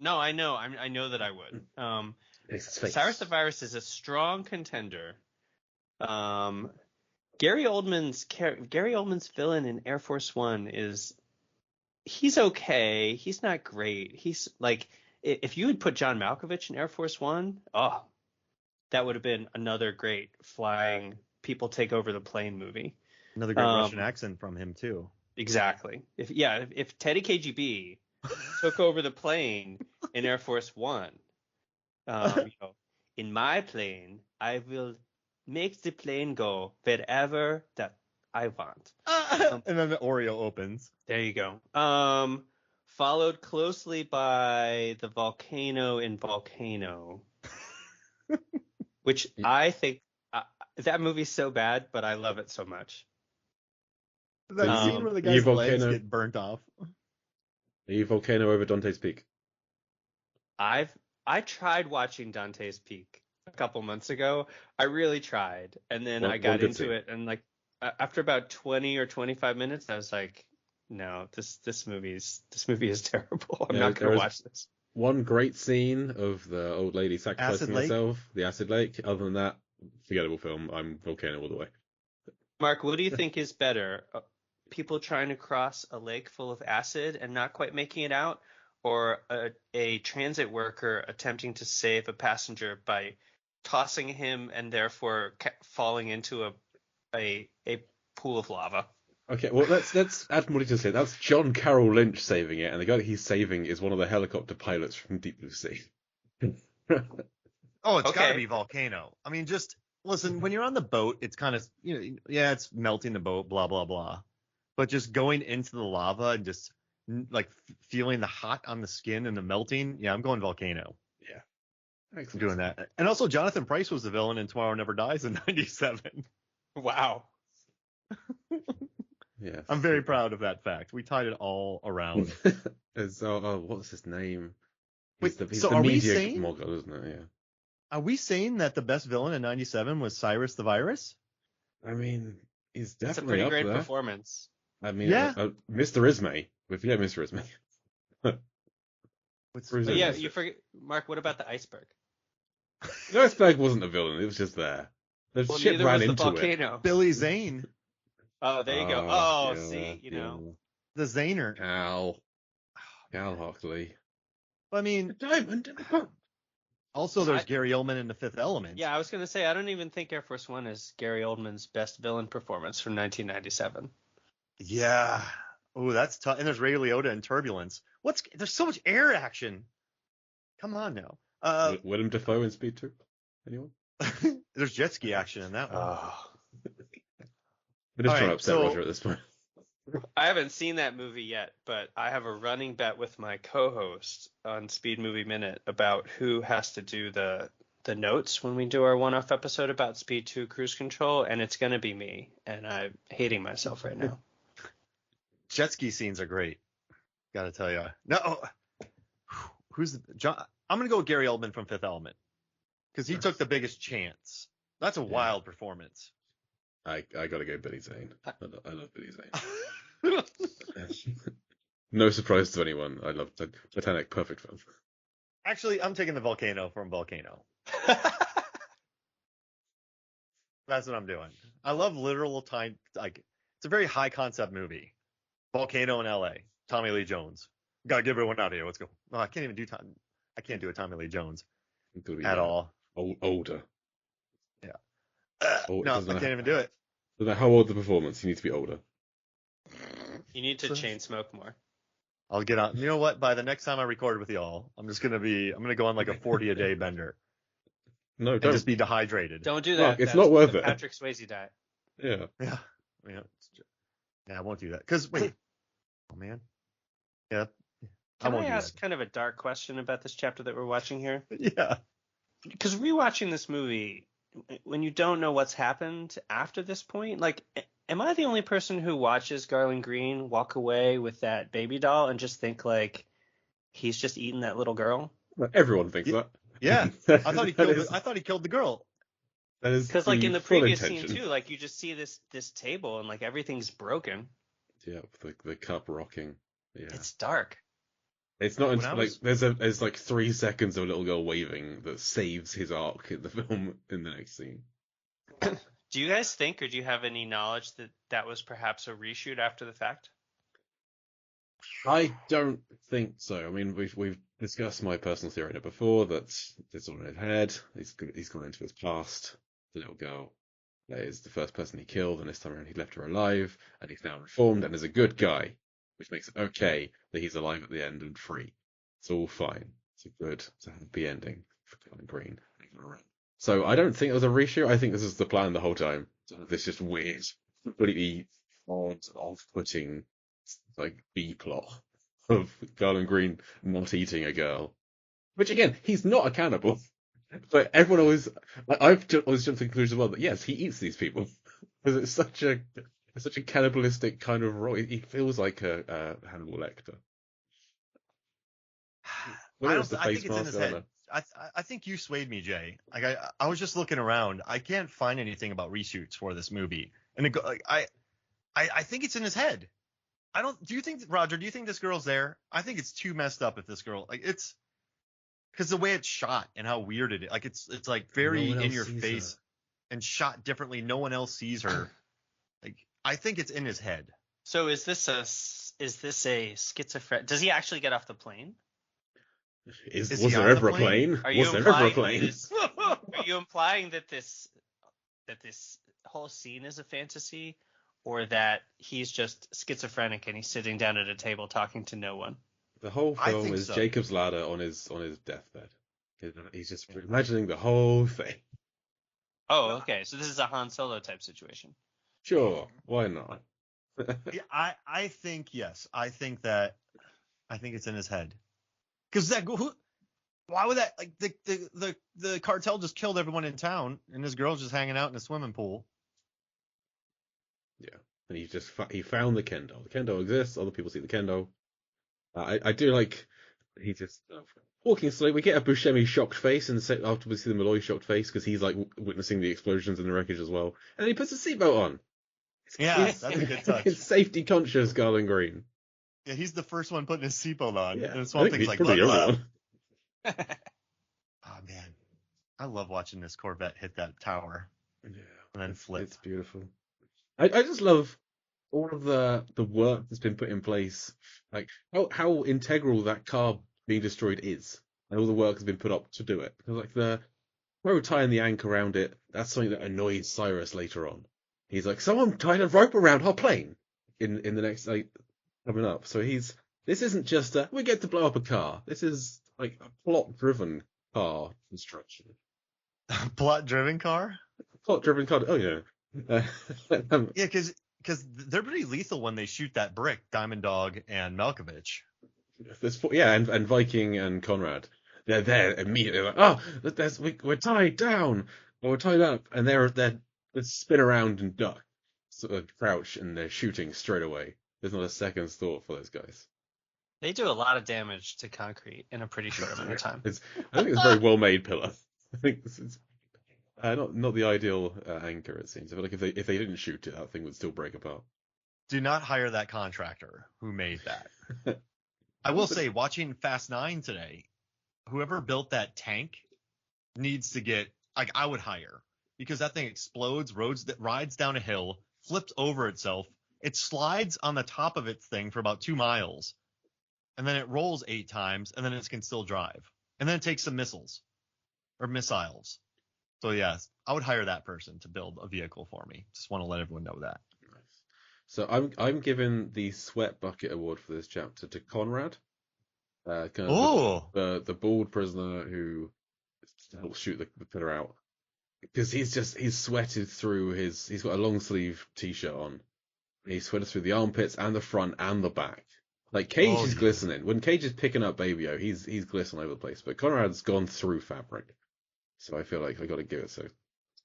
No, I know. I know that I would. It's face. Cyrus the Virus is a strong contender. Gary Oldman's villain in Air Force One he's okay. He's not great. He's like, if you had put John Malkovich in Air Force One, that would have been another great flying people take over the plane movie. Another great Russian accent from him too. Exactly. If Teddy KGB took over the plane in Air Force One, in my plane, I will make the plane go wherever that I want. And then the Oreo opens. There you go. Followed closely by the volcano in Volcano, which I think that movie's so bad, but I love it so much. That scene where the guy's legs get burnt off. Are you Volcano over Dante's Peak? I tried watching Dante's Peak a couple months ago. I really tried, and then I got into it, and like after about 20 or 25 minutes, I was like, no, this movie is terrible. I'm not gonna watch this. One great scene of the old lady sacrificing herself, the acid lake. Other than that, forgettable film. I'm Volcano all the way. Mark, what do you think is better? People trying to cross a lake full of acid and not quite making it out, or a transit worker attempting to save a passenger by tossing him and therefore falling into a pool of lava? Okay, well let's add more to say that's John Carroll Lynch saving it, and the guy that he's saving is one of the helicopter pilots from Deep Blue Sea. Oh, it's got to be Volcano. I mean, just listen. When you're on the boat, it's kind of it's melting the boat, blah blah blah. But just going into the lava and just like feeling the hot on the skin and the melting, I'm going Volcano. Yeah, I'm doing that. And also, Jonathan Pryce was the villain in Tomorrow Never Dies in '97. Wow. Yeah, I'm very proud of that fact. We tied it all around. What's his name? He's Wait, the media mogul, isn't it? Yeah. Are we saying that the best villain in '97 was Cyrus the Virus? I mean, he's definitely It's a pretty great there. performance. I mean, yeah. Mr. Ismay. We forget Mr. Ismay. You forget, Mark. What about the iceberg? The iceberg wasn't a villain. It was just there. The ship ran into volcano. it. Billy Zane. Oh, there you go. Oh, see, the Zaner. Cal Hockley. I mean, diamond in the pump. Also, there's Gary Oldman in The Fifth Element. Yeah, I was gonna say I don't even think Air Force One is Gary Oldman's best villain performance from 1997. Yeah. Oh, that's tough. And there's Ray Liotta in Turbulence. There's so much air action. Come on now. Willem Dafoe in Speed 2? Anyone? There's jet ski action in that one. I'm just trying to upset Roger at this point. I haven't seen that movie yet, but I have a running bet with my co-host on Speed Movie Minute about who has to do the notes when we do our one-off episode about Speed 2 Cruise Control, and it's going to be me, and I'm hating myself right now. Jet ski scenes are great. Gotta tell you. No, I'm going to go with Gary Oldman from Fifth Element because he took the biggest chance. That's a wild performance. I gotta go Billy Zane. I love Billy Zane. No surprise to anyone. I love Titanic. Perfect film. Actually, I'm taking the Volcano from Volcano. That's what I'm doing. I love literal time. Like, it's a very high concept movie. Volcano in L.A. Tommy Lee Jones. Gotta give everyone out here. Let's go. No, I can't even do time. I can't do a Tommy Lee Jones at all. Older. Yeah. No, I can't even do it. No matter how old the performance, you need to be older. You need to chain smoke more. I'll get on. You know what? By the next time I record with y'all, I'm gonna go on like a 40 a day bender. No, don't. And just be dehydrated. Don't do that. Look, it's not worth it. Patrick Swayze diet. Yeah. Yeah, I won't do that. Because wait, oh man. Yeah. Can I ask kind of a dark question about this chapter that we're watching here? Yeah. Because rewatching this movie, when you don't know what's happened after this point, like, am I the only person who watches Garland Green walk away with that baby doll and just think like he's just eating that little girl? Everyone thinks that. Yeah. I thought he killed the girl. That is because like in the previous scene too, like you just see this table and like everything's broken. Yeah, the cup rocking. Yeah. It's dark. It's not like there's like 3 seconds of a little girl waving that saves his arc in the film in the next scene. Do you guys think, or do you have any knowledge that was perhaps a reshoot after the fact? I don't think so. I mean, we've discussed my personal theory in it before that it's all in his head. He's gone into his past. The little girl is the first person he killed, and this time around he left her alive, and he's now reformed and is a good guy, which makes it okay that he's alive at the end and free. It's all fine. It's a happy ending for Garland Green. So I don't think it was a reshoot. I think this is the plan the whole time. This just weird, completely odd, off-putting, like B plot of Garland Green not eating a girl. Which again, he's not a cannibal, but everyone always, always jumped to the conclusion as well that yes, he eats these people because it's such a cannibalistic kind of role. He feels like a Hannibal Lecter. Whether it's the I face think it's in mask, his I don't head. know. I think you swayed me, Jay. Like I was just looking around. I can't find anything about reshoots for this movie, and I think it's in his head. I don't. Do you think, Roger? Do you think this girl's there? I think it's too messed up if this girl it's because the way it's shot and how weird it is. Like it's like very No one in else your sees face and shot differently. No one else sees her. Like I think it's in his head. So is this a schizophrenic? Does he actually get off the plane? Is Was he there on the ever a plane? plane? Are you Was there ever a implying that plane? this? Are you implying that this whole scene is a fantasy, or that he's just schizophrenic and he's sitting down at a table talking to no one? The whole I film think is so. Jacob's Ladder on his deathbed. He's just imagining the whole thing. Oh, okay. So this is a Han Solo type situation. Sure, why not? Yeah, I think yes. I think it's in his head. Because why would that like the cartel just killed everyone in town and this girl's just hanging out in a swimming pool? Yeah, and he found the kendo. The kendo exists. Other people see the kendo. I do like he just walking slowly. We get a Buscemi shocked face, and after we see the Malloy shocked face because he's like witnessing the explosions in the wreckage as well. And then he puts a seatbelt on. Yeah, that's a good touch. It's safety conscious, Garland Green. Yeah, he's the first one putting his seatbelt on. Yeah, And I think Thing's he's like, probably the "Love, only love." one. Oh man, I love watching this Corvette hit that tower Yeah, and then flip. It's beautiful. I just love all of the work that's been put in place, like how integral that car being destroyed is, and all the work has been put up to do it. Because like the rope tying the anchor around it, that's something that annoys Cyrus later on. He's like, someone tied a rope around our plane in the next like coming up. So this isn't just we get to blow up a car. This is like a plot driven car construction. Plot driven car. Plot driven car. Oh yeah. Yeah, because they're pretty lethal when they shoot that brick, Diamond Dog and Malkovich. And Viking and Conrad, they're there immediately. Like, oh, we're tied down, or we're tied up, and they spin around and duck, sort of crouch, and they're shooting straight away. There's not a second's thought for those guys. They do a lot of damage to concrete in a pretty short amount of time. I think it's a very well made pillar. I think this is not the ideal anchor. It seems. I feel like if they didn't shoot it, that thing would still break apart. Do not hire that contractor who made that. I will say, watching Fast 9 today, whoever built that tank needs to get, like, I would hire, because that thing explodes, rides down a hill, flips over itself, it slides on the top of its thing for about 2 miles, and then it rolls 8 times, and then it can still drive. And then it takes some missiles. So yes, I would hire that person to build a vehicle for me. Just want to let everyone know that. So I'm giving the Sweat Bucket Award for this chapter to Conrad. Kind of the bald prisoner who helps shoot the pillar out, because he's sweated through he's got a long sleeve t-shirt on. He's sweated through the armpits and the front and the back. Like Cage is glistening. When Cage is picking up Baby-O, he's glistening over the place. But Conrad's gone through fabric. So I feel like I got to give it to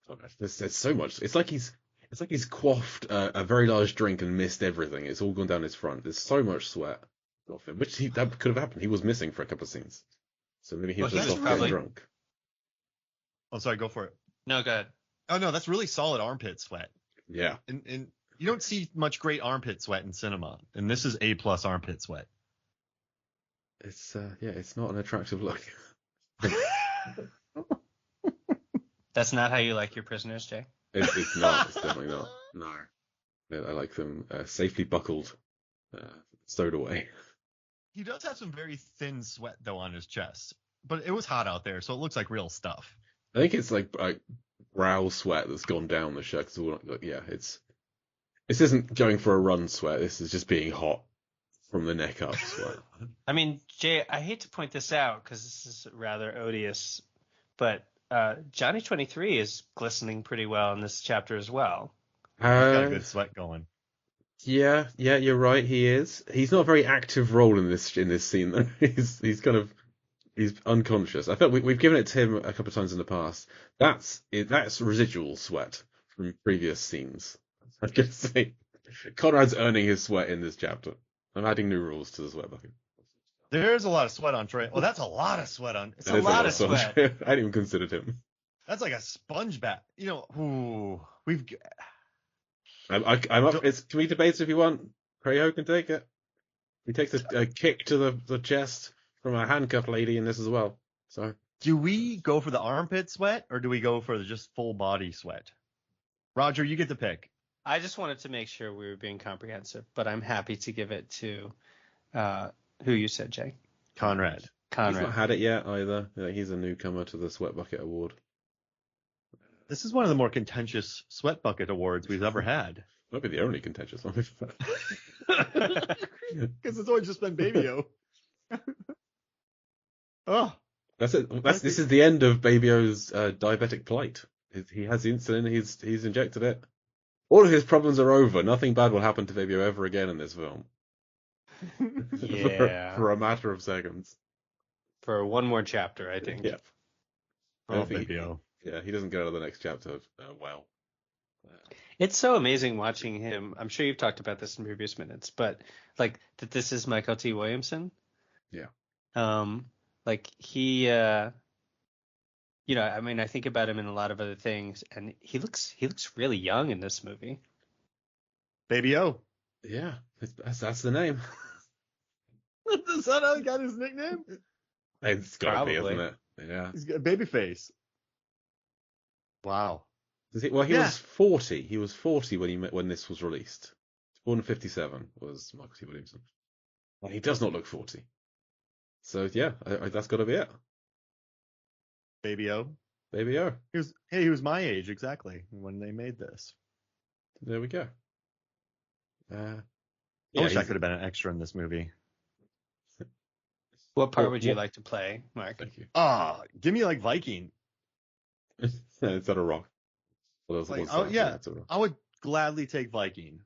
Conrad. There's so much. It's like he's quaffed a very large drink and missed everything. It's all gone down his front. There's so much sweat off him, that could have happened. He was missing for a couple of scenes. So maybe he was just off getting drunk. Oh, sorry, go for it. No, go ahead. Oh, no, that's really solid armpit sweat. Yeah. And you don't see much great armpit sweat in cinema. And this is A+ armpit sweat. It's it's not an attractive look. That's not how you like your prisoners, Jay? It's not. It's definitely not. No. I like them safely buckled, stowed away. He does have some very thin sweat, though, on his chest. But it was hot out there, so it looks like real stuff. I think it's like brow sweat that's gone down the shirt. This isn't going for a run sweat. This is just being hot from the neck up sweat. I mean, Jay, I hate to point this out because this is rather odious, but Johnny 23 is glistening pretty well in this chapter as well. He's got a Uh, good sweat going. yeah, you're right. He is. He's not a very active role in this scene though. He's unconscious. I felt we've given it to him a couple of times in the past. That's residual sweat from previous scenes. I'm gonna say Conrad's earning his sweat in this chapter. I'm adding new rules to the sweat bucket. There's a lot of sweat on Trey. Well, that's a lot of sweat on. It's That a is lot of sweat. sweat. I hadn't even considered him. That's like a sponge bath. You know, ooh, we've. I'm up. Can we debate if you want? Crejo can take it. He takes a kick to the chest from a handcuffed lady in this as well. So Do we go for the armpit sweat or do we go for the just full body sweat? Roger, you get to pick. I just wanted to make sure we were being comprehensive, but I'm happy to give it to who you said, Jay? Conrad. he's not had it yet either. He's a newcomer to the Sweat Bucket Award. This is one of the more contentious sweat bucket awards we've ever had. Might be the only contentious one we've Because it's always just been Baby-O. Oh, That's it. This is the end of Baby-O's diabetic plight. He has the insulin. He's injected it. All of his problems are over. Nothing bad will happen to Baby-O ever again in this film. Yeah. for a matter of seconds. For one more chapter, I think. Yeah. oh Baby-O. Yeah, he doesn't go to the next chapter well. It's so amazing watching him. I'm sure you've talked about this in previous minutes, but like that this is Michael T. Williamson. Yeah. Like he I mean, I think about him in a lot of other things, and he looks really young in this movie. Baby-O. Yeah, that's the name. Is that how he got his nickname? It's got to be, Probably. isn't it? Yeah. He's got a baby face. Wow. He Yeah. was 40. He was 40 when this was released. Born in 57 was Michael T. Williamson. And he does not look 40. So yeah, that's got to be it. Baby-O. Baby-O. He was my age exactly when they made this. There we go. I wish I could have been an extra in this movie. What part would you like to play, Mark? Thank you. Give me like Viking. It's not a rock. Well, it's a rock. I would gladly take Viking.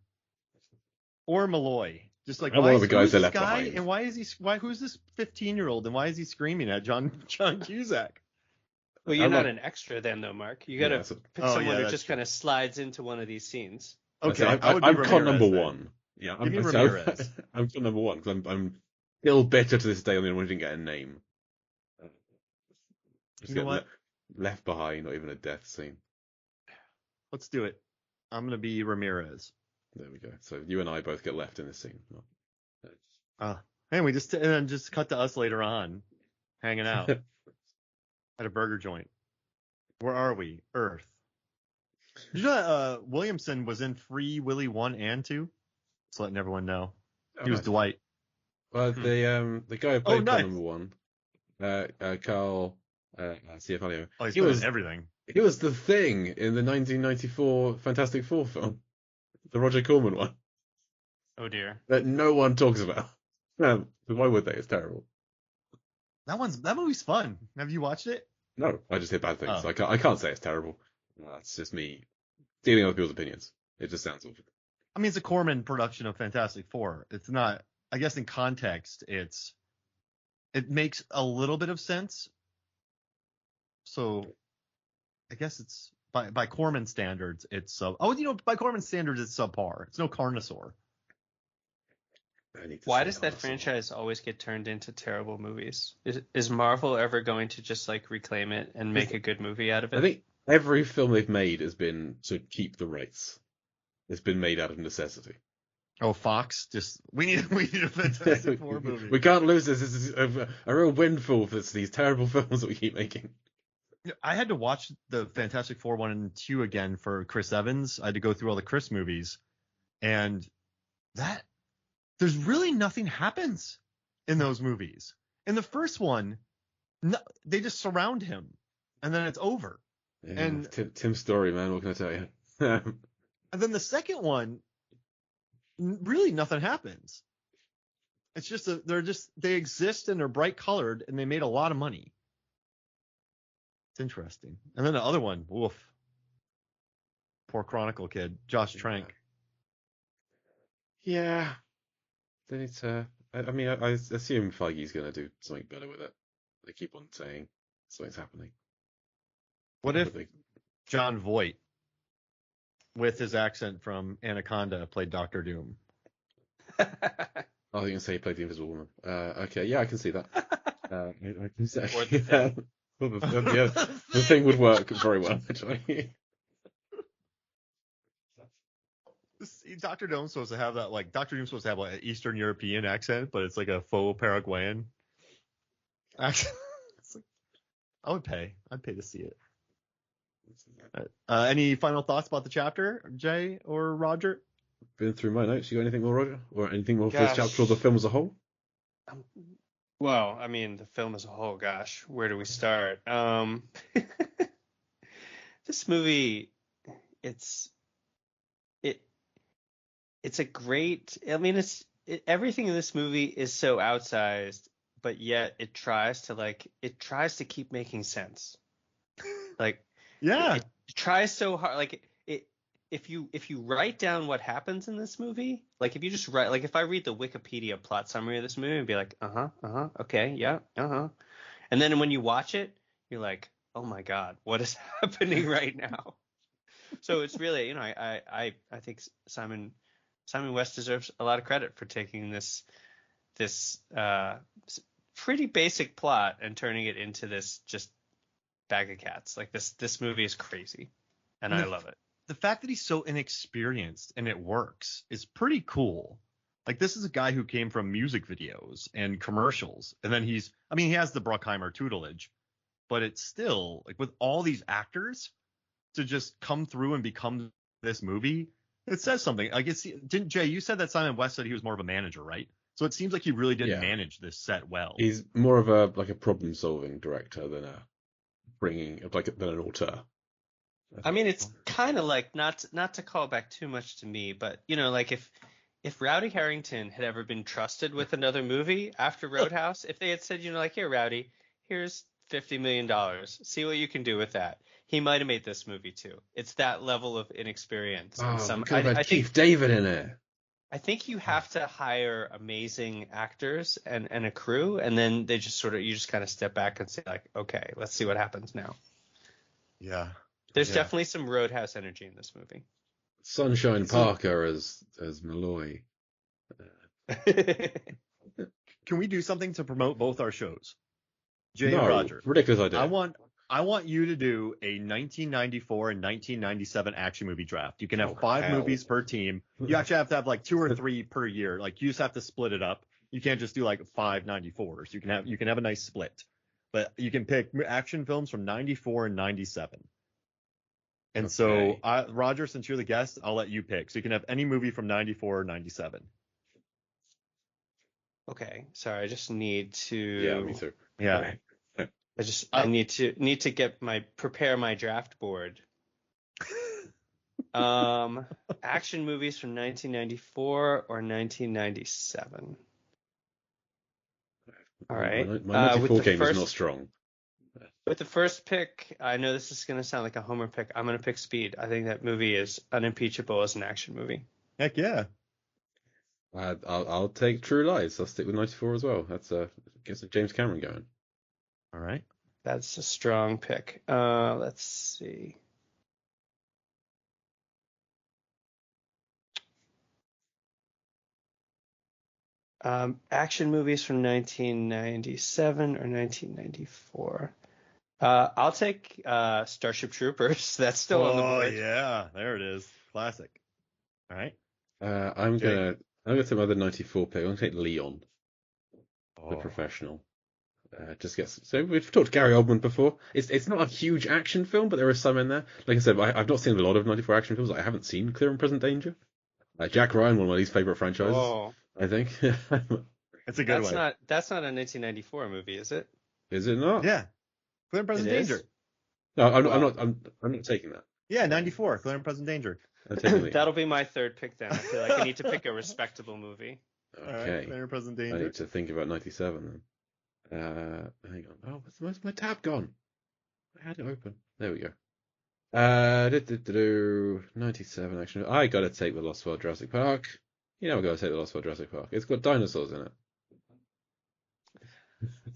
Or Malloy. Just like And one of the guys who's they this left guy behind. and who's this 15-year-old and why is he screaming at John Cusack? Well, you're I'm not not- an extra then, though, Mark. You got to Yeah, so- pick Oh, someone yeah, who that's just kind of slides into one of these scenes. Okay, I'm I would be con Ramirez number then. one. Yeah, Give me I'm Ramirez. I'm con number one because I'm still bitter to this day on the one who didn't get a name. Just You know get what? left behind, not even a death scene. Let's do it. I'm gonna be Ramirez. There we go. So you and I both get left in this scene. And we just cut to us later on, hanging out at a burger joint. Where are we? Earth. Did you know that Williamson was in Free Willy 1 and 2? Just letting everyone know. He was nice. Dwight. Well, the guy who played nice. number one, Carl Ciafaglio, Oh, he's he been was in everything. he was the Thing in the 1994 Fantastic Four film, the Roger Corman one Oh dear. that no one talks about. Why would they? It's terrible. That movie's fun. Have you watched it? No, I just hear bad things. Oh. I can't say it's terrible. That's just me dealing with people's opinions. It just sounds awful. I mean, it's a Corman production of Fantastic Four. It's not. I guess in context, it makes a little bit of sense. So, I guess it's by Corman standards, it's by Corman standards, it's subpar. It's no Carnosaur. I need to Why see does it that also. franchise always get turned into terrible movies? Is Marvel ever going to just like reclaim it and make a good movie out of it? I think every film they've made has been to keep the rights. It's been made out of necessity. Oh, Fox, we need a Fantastic Four movie. We can't lose this. This is a real windfall for these terrible films that we keep making. I had to watch the Fantastic Four 1 and 2 again for Chris Evans. I had to go through all the Chris movies, and there's really nothing happens in those movies. In the first one, they just surround him, and then it's over. Yeah, And- Tim's story, man. What can I tell you? And then the second one, really nothing happens. It's just they exist and they're bright colored and they made a lot of money. It's interesting. And then the other one, woof. Poor Chronicle kid, Josh Trank. Yeah. They need to. I mean, I assume Feige's going to do something better with it. They keep on saying something's happening. What if But John Voight, with his accent from Anaconda, played Doctor Doom? I was going to say he played the Invisible Woman. Okay, yeah, I can see that. I can say, Or the Thing. Well, the thing would work very well, actually. Doctor Doom's supposed to have that, like, Doctor Doom's supposed to have like an Eastern European accent, but it's like a faux Paraguayan accent. It's like, I'd pay to see it. Any final thoughts about the chapter, Jay or Roger? Been through my notes. You got anything more, Roger? Or anything more for this Gosh. chapter or the film as a whole? Well, I mean, the film as a whole, gosh, where do we start? This movie, it's a great. I mean, everything in this movie is so outsized, but yet it tries to keep making sense. Like, Yeah. it tries so hard. Like if you write down what happens in this movie, like if you just write, like if I read the Wikipedia plot summary of this movie and be like, okay, yeah, and then when you watch it, you're like, oh my God, what is happening right now? So it's really, I think Simon West deserves a lot of credit for taking this pretty basic plot and turning it into this just bag of cats. Like this movie is crazy, and I love it. The fact that he's so inexperienced and it works is pretty cool. Like, this is a guy who came from music videos and commercials, and then he has the Bruckheimer tutelage, but it's still, like, with all these actors to just come through and become this movie, it says something. Like, didn't Jay, you said that Simon West said he was more of a manager, right? So it seems like he really didn't manage this set well. He's more of a problem-solving director than than an auteur. I mean, it's kind of like, not to call back too much to me, but like if Rowdy Harrington had ever been trusted with another movie after Roadhouse, if they had said, like, here, Rowdy, here's $50 million, see what you can do with that, he might have made this movie too. It's that level of inexperience. I Keith David in it. I think you have to hire amazing actors and a crew, and then they just you just kind of step back and say, like, okay, let's see what happens now. Yeah. There's definitely some Roadhouse energy in this movie. Sunshine Parker as Malloy. Can we do something to promote both our shows? Jay and Roger. Ridiculous idea. I want you to do a 1994 and 1997 action movie draft. You can have 5 movies per team. You actually have to have like 2 or 3 per year. Like, you just have to split it up. You can't just do like 5 94s. You can have a nice split. But you can pick action films from 94 and 97. And so, Roger, since you're the guest, I'll let you pick. So you can have any movie from 94 or 97. Okay. Sorry, I just need to. Yeah, me too. Yeah. I need to prepare my draft board. Action movies from 1994 or 1997. All right. My 94 game is not strong. With the first pick, I know this is going to sound like a homer pick. I'm going to pick Speed. I think that movie is unimpeachable as an action movie. Heck yeah. I'll take True Lies. I'll stick with 94 as well. That's gets James Cameron going. All right. That's a strong pick. Let's see. Action movies from 1997 or 1994. I'll take Starship Troopers. That's still on the board. Oh yeah, there it is. Classic. All right. I'm gonna take my other 94 pick. I'm gonna take Leon, the professional. So we've talked to Gary Oldman before. It's not a huge action film, but there is some in there. Like I said, I've not seen a lot of 94 action films. I haven't seen Clear and Present Danger. Jack Ryan, one of my least favorite franchises. Oh. I think. It's a good one. That's not a 1994 movie, is it? Is it not? Yeah. Clear and Present Danger. No, I'm not taking that. Yeah, 94. Clear and Present Danger. That'll be my third pick then. I feel like I need to pick a respectable movie. Okay. Right, Clear and Present Danger. I need to think about 97 then. Hang on. Oh, where's my tab gone? I had it open. There we go. 97 action. I gotta take the Lost World Jurassic Park. You know I gotta take the Lost World Jurassic Park. It's got dinosaurs in it.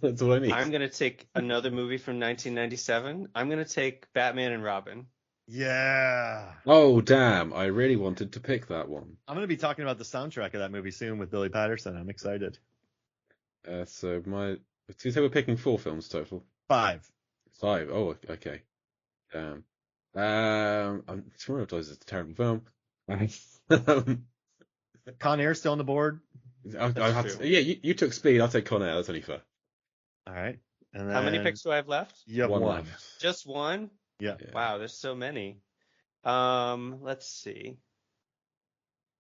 That's all I need. I'm gonna take another movie from 1997. I'm gonna take Batman and Robin. Yeah. Oh damn! I really wanted to pick that one. I'm going to be talking about the soundtrack of that movie soon with Billy Patterson. I'm excited. So you say we're picking 4 films total. 5. 5. Oh, okay. Damn. Tomorrow Toys is a terrible film. Con Air still on the board. Yeah, you took Speed. I'll take Con Air. That's only fair. All right. And then How many picks do I have left? You have One one. left. Just one? Yeah. Wow, there's so many. Let's see.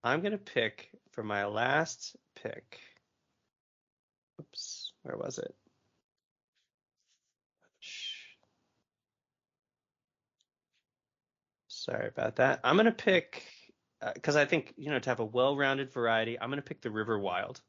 I'm gonna pick for my last pick. Oops, where was it? Sorry about that. I'm gonna pick because I think to have a well-rounded variety. I'm gonna pick The River Wild.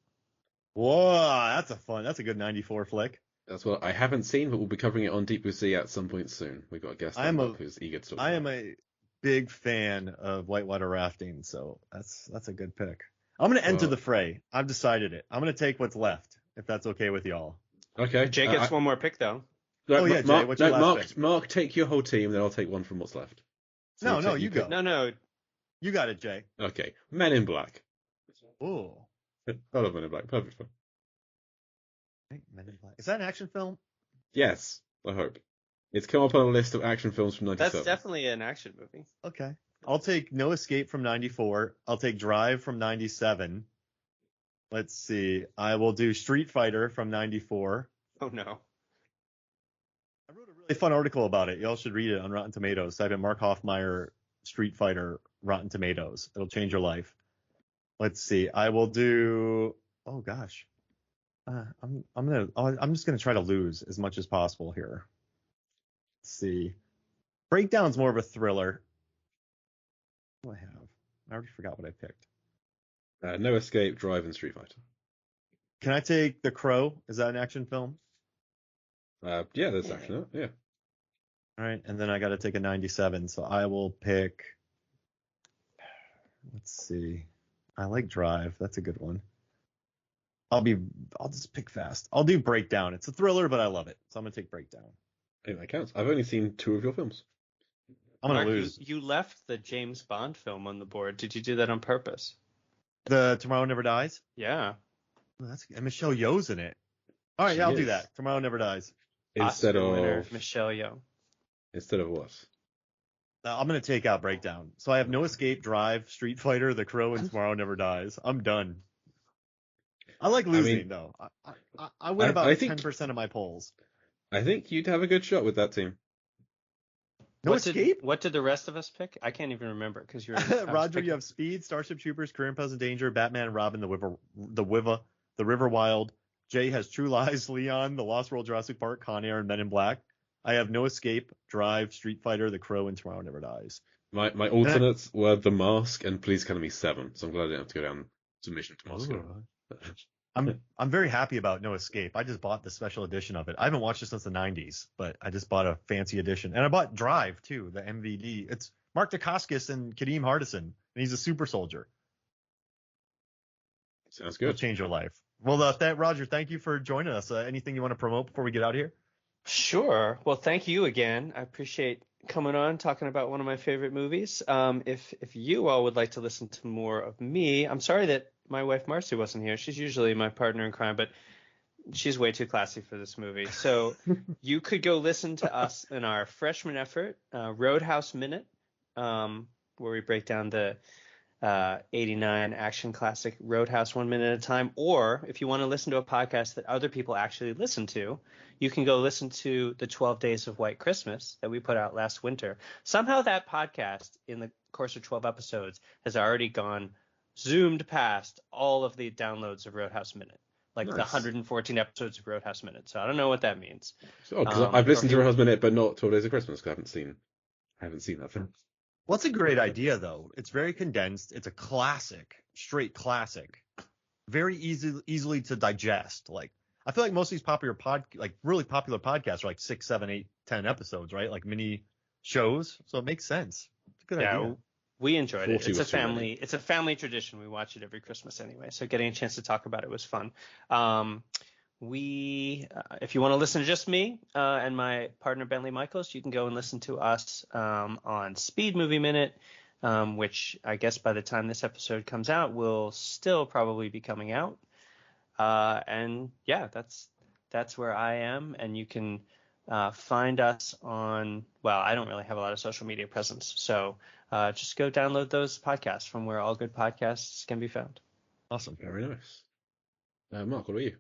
Whoa, that's a good 94 flick. That's what I haven't seen, but we'll be covering it on Deep Blue Sea at some point soon. We've got a guest lined up who's eager to talk I about am a big fan of whitewater rafting, so that's a good pick. I'm going to enter the fray. I've decided it. I'm going to take what's left, if that's okay with y'all. Okay. Jay gets one more pick though. Oh yeah, Jay, what's your last pick? Mark, take your whole team, then I'll take one from what's left. So you go. No. You got it, Jay. Okay. Men in Black. Ooh. I love Men in Black. Perfect film. Men in Black. Is that an action film? Yes, I hope. It's come up on a list of action films from 97. That's definitely an action movie. Okay. I'll take No Escape from 94. I'll take Drive from 97. Let's see. I will do Street Fighter from 94. Oh no. I wrote a really fun article about it. Y'all should read it on Rotten Tomatoes. Type in Mark Hoffmeyer Street Fighter Rotten Tomatoes. It'll change your life. Let's see. I will do. Oh gosh. I'm just gonna try to lose as much as possible here. Let's see. Breakdown's more of a thriller. What do I have? I already forgot what I picked. No Escape, Drive, and Street Fighter. Can I take The Crow? Is that an action film? Yeah, there's action. Yeah. All right, and then I got to take a 97, so I will pick. Let's see. I like Drive. That's a good one. I'll just pick fast. I'll do Breakdown. It's a thriller, but I love it, so I'm gonna take Breakdown. I think that counts. I've only seen 2 of your films. I'm gonna Mark, lose. You left the James Bond film on the board. Did you do that on purpose? The Tomorrow Never Dies. Yeah. Oh, and Michelle Yeoh's in it. All right, yeah, I'll do that. Tomorrow Never Dies. Instead Oscar of winner, Michelle Yeoh. Instead of what? I'm gonna take out Breakdown. So I have No Escape, Drive, Street Fighter, The Crow, and Tomorrow Never Dies. I'm done. I like losing though. I win about 10% of my polls. I think you'd have a good shot with that team. No Escape? What did the rest of us pick? I can't even remember because you're Roger. You have Speed, Starship Troopers, Career in Present Danger, Batman and Robin, The River Wild. Jay has True Lies, Leon, The Lost World, Jurassic Park, Con Air, and Men in Black. I have No Escape, Drive, Street Fighter, The Crow, and Tomorrow Never Dies. My alternates were The Mask and Please Color Me 7, so I'm glad I didn't have to go down to Mission to Moscow. I'm very happy about No Escape. I just bought the special edition of it. I haven't watched it since the 90s, but I just bought a fancy edition. And I bought Drive, too, the MVD. It's Mark Dacascos and Kadeem Hardison, and he's a super soldier. Sounds good. It'll change your life. Well, Roger, thank you for joining us. Anything you want to promote before we get out of here? Sure. Well, thank you again. I appreciate coming on, talking about one of my favorite movies. If you all would like to listen to more of me, I'm sorry that my wife Marcy wasn't here. She's usually my partner in crime, but she's way too classy for this movie. So you could go listen to us in our freshman effort, Roadhouse Minute, where we break down the 89 action classic Roadhouse 1 minute at a time. Or if you want to listen to a podcast that other people actually listen to, you can go listen to the 12 Days of White Christmas that we put out last winter. Somehow that podcast in the course of 12 episodes has already zoomed past all of the downloads of Roadhouse Minute, like the 114 episodes of Roadhouse Minute. So I don't know what that means. Oh, because I've listened to Roadhouse Minute, but not 12 Days of Christmas, because I haven't seen that film. Well, it's a great idea, though. It's very condensed. It's a classic, straight classic, very easily to digest. Like I feel like most of these really popular podcasts are like 6, 7, 8, 10 episodes, right? Like mini shows. So it makes sense. It's a good idea. We enjoyed it. 40 It's a was too many. family. It's a family tradition. We watch it every Christmas anyway. So getting a chance to talk about it was fun. If you want to listen to just me and my partner Bentley Michaels, you can go and listen to us on Speed Movie Minute, which I guess by the time this episode comes out will still probably be coming out. And yeah, that's where I am, and you can find us on. Well, I don't really have a lot of social media presence, so just go download those podcasts from where all good podcasts can be found. Awesome. Very nice. Mark, what about you?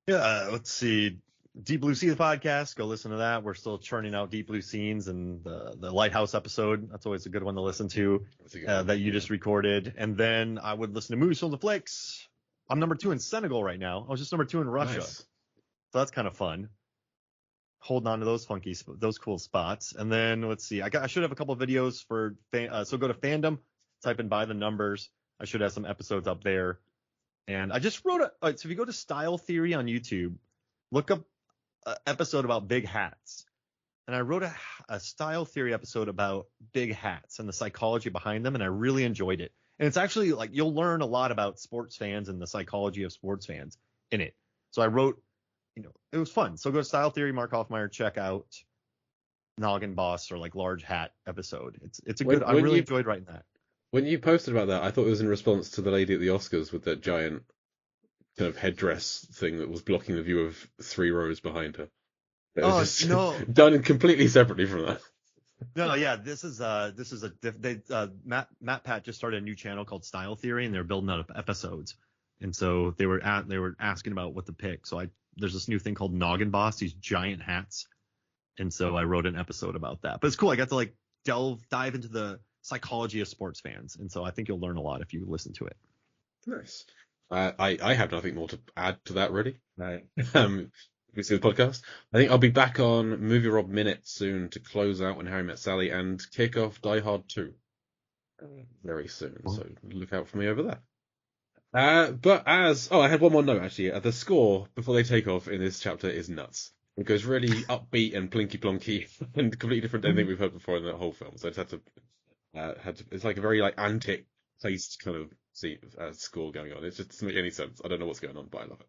Yeah, let's see. Deep Blue Sea, the podcast. Go listen to that. We're still churning out Deep Blue Scenes and the Lighthouse episode. That's always a good one to listen to that you just recorded. And then I would listen to Movies from the Flicks. I'm number 2 in Senegal right now. I was just number 2 in Russia. Nice. So that's kind of fun. Holding on to those cool spots. And then let's see. I should have a couple of videos for so go to Fandom, type in By the Numbers. I should have some episodes up there. And I just wrote so if you go to Style Theory on YouTube, look up an episode about big hats. And I wrote a Style Theory episode about big hats and the psychology behind them, and I really enjoyed it. And it's actually like you'll learn a lot about sports fans and the psychology of sports fans in it. So I wrote, it was fun. So go to Style Theory, Mark Hoffmeyer, check out Noggin Boss or like Large Hat episode. It's a good. I really enjoyed writing that. When you posted about that, I thought it was in response to the lady at the Oscars with that giant kind of headdress thing that was blocking the view of 3 rows behind her. It was just no, done completely separately from that. No, yeah, this is Matt Pat just started a new channel called Style Theory, and they're building out episodes, and so they were asking about what to pick. So there's this new thing called Noggin Boss, these giant hats, and so I wrote an episode about that. But it's cool. I got to like dive into the psychology of sports fans, and so I think you'll learn a lot if you listen to it. Nice. I have nothing more to add to that, really. We see the podcast. I think I'll be back on Movie Rob Minute soon to close out When Harry Met Sally and kick off Die Hard 2 very soon. So look out for me over there. But I had one more note actually. The score before they take off in this chapter is nuts. It goes really upbeat and plinky plonky and completely different than anything we've heard before in the whole film. So I just had to. It's like a very like antic paced kind of score going on. It just doesn't make any sense. I don't know what's going on, but I love it.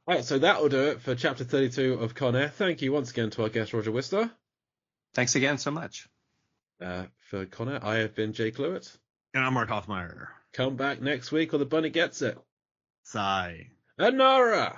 Right, so that will do it for chapter 32 of Con Air. Thank you once again to our guest, Roger Wister. Thanks again so much. For Con Air, I have been Jake Lewitt. And I'm Mark Hoffmeyer. Come back next week or the bunny gets it. Sigh. Anara!